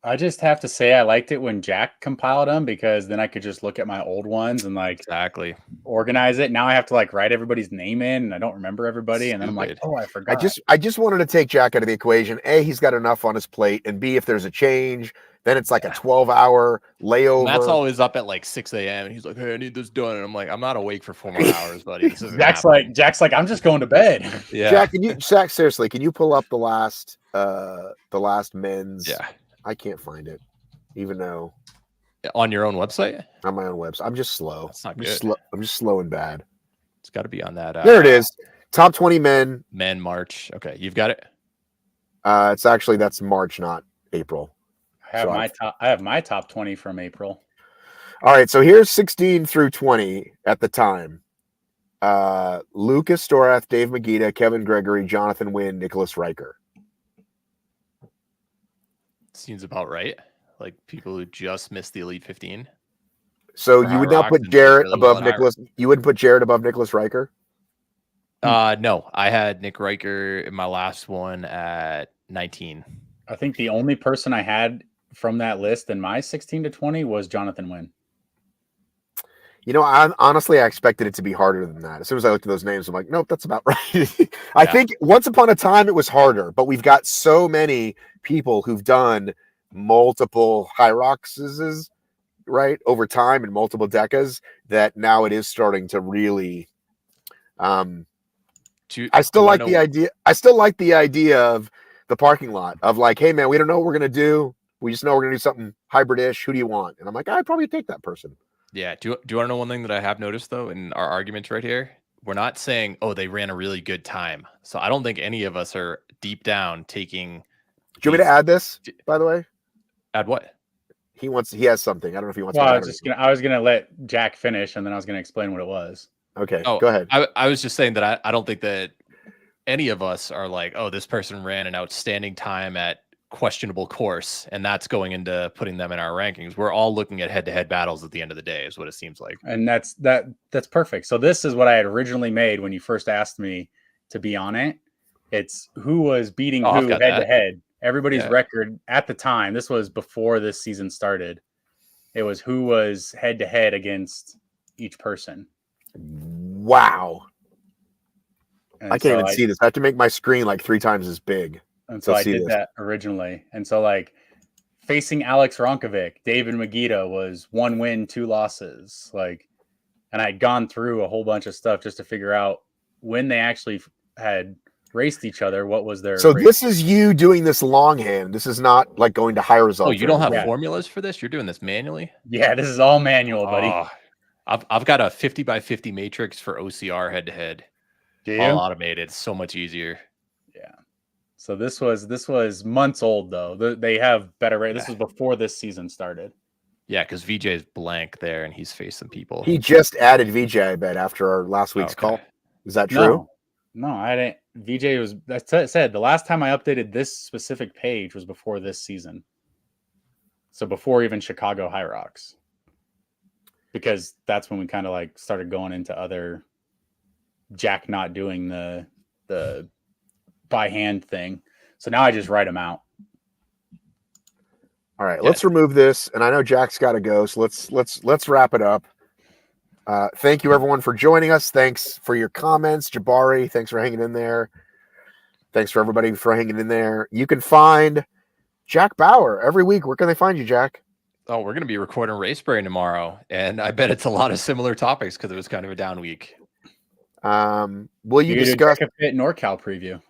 I just have to say I liked it when Jack compiled them because then I could just look at my old ones and like exactly organize it. Now I have to like write everybody's name in and I don't remember everybody. And then I'm like, oh, I forgot. I just wanted to take Jack out of the equation. A, he's got enough on his plate, and B, if there's a change, then it's like a 12-hour layover. Matt's always up at like 6 a.m. and he's like, hey, I need this done. And I'm like, I'm not awake for 4 more hours, buddy. This isn't Jack's like, I'm just going to bed. Yeah. Jack, seriously, can you pull up the last men's? Yeah. I can't find it, even though on your own website? On my own website. I'm just slow. That's not I'm good. I'm just slow and bad. It's got to be on that. There it is. Top 20 men. Men March. Okay, you've got it. It's actually that's March, not April. I have my top 20 from April. All right, so here's 16 through 20 at the time. Lucas Storath, Dave Magida, Kevin Gregory, Jonathan Wynn, Nicholas Riker. Seems about right. Like people who just missed the Elite 15. So you would not put Jarrett above Nicholas. You wouldn't put Jarrett above Nicholas Riker? No, I had Nick Riker in my last one at 19. I think the only person I had from that list in my 16 to 20 was Jonathan Wynn. You know, honestly, I expected it to be harder than that. As soon as I looked at those names, I'm like, nope, that's about right. I think once upon a time it was harder, but we've got so many people who've done multiple Hyroxes, right, over time and multiple DEKAs that now it is starting to really. I still like the idea. I still like the idea of the parking lot of like, hey man, we don't know what we're gonna do. We just know we're gonna do something hybrid-ish. Who do you want? And I'm like, I'd probably take that person. Yeah. Do you want to know one thing that I have noticed though in our arguments right here? We're not saying, oh, they ran a really good time. So I don't think any of us are deep down taking. Do you want me to add this, by the way? Add what? He has something. I don't know if he wants to. Well, I was gonna let Jack finish and then I was gonna explain what it was. Okay. Go ahead. I was just saying that I don't think that any of us are like, oh, this person ran an outstanding time at questionable course, and that's going into putting them in our rankings. We're all looking at head-to-head battles at the end of the day is what it seems like. And that's perfect. So this is what I had originally made when you first asked me to be on it. It's who was beating who head-to-head. Everybody's record at the time, this was before this season started. It was who was head-to-head against each person. Wow. And I can't even see this. I have to make my screen like 3 times as big. And so I did that originally. And so like facing Alex Ronkovic, David Magida was 1 win, 2 losses. Like, and I'd gone through a whole bunch of stuff just to figure out when they actually had raced each other. What was their race. This is you doing this longhand. This is not like going to high results. Oh, you don't have formulas for this? You're doing this manually? Yeah, this is all manual, buddy. Oh, I've got a 50 by 50 matrix for OCR head to head. All automated. It's so much easier. Yeah. So this was months old though. They have better rate. This was before this season started. Yeah, because VJ is blank there and he's facing people. He just added VJ, I bet, after our last week's call. Is that true? No, I didn't. VJ was, I said the last time I updated this specific page was before this season. So before even Chicago Hyrox. Because that's when we kind of like started going into other Jack not doing the by hand thing. So now I just write them out. All right, let's remove this. And I know Jack's got to go, so let's wrap it up. Thank you everyone for joining us. Thanks for your comments. Jabari, thanks for hanging in there. Thanks for everybody for hanging in there. You can find Jack Bauer every week. Where can they find you, Jack? Oh, we're going to be recording Race Brain tomorrow. And I bet it's a lot of similar topics because it was kind of a down week. Will you discuss DEKA FIT NorCal preview?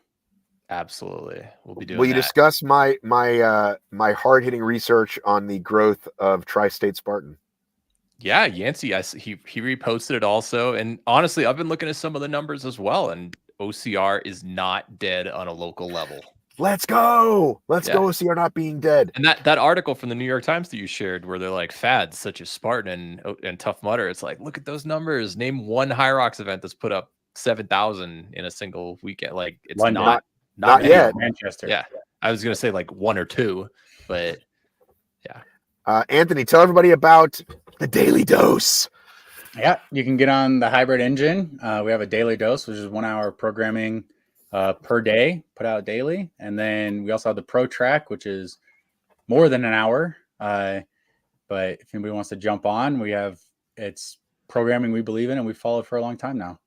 Absolutely. We'll be Will doing you that. discuss my hard hitting research on the growth of Tri-State Spartan? Yeah, Yancey, he reposted it also. And honestly, I've been looking at some of the numbers as well, and OCR is not dead on a local level. Let's go. Let's Yeah. go. OCR not being dead. And that article from the New York Times that you shared, where they're like fads such as Spartan and Tough Mudder, it's like, look at those numbers. Name one Hyrox event that's put up 7,000 in a single weekend. Like it's London. not Not many. yet. Manchester. Yeah, I was gonna say like one or two, but yeah. Anthony, tell everybody about the Daily Dose. Yeah, you can get on the hybrid engine. We have a daily dose, which is 1 hour programming per day, put out daily. And then we also have the Pro Track, which is more than an hour. But if anybody wants to jump on, it's programming we believe in and we followed for a long time now.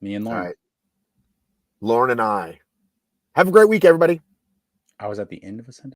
Me and Lauren. All right. Lauren and I. Have a great week, everybody. I was at the end of a sentence.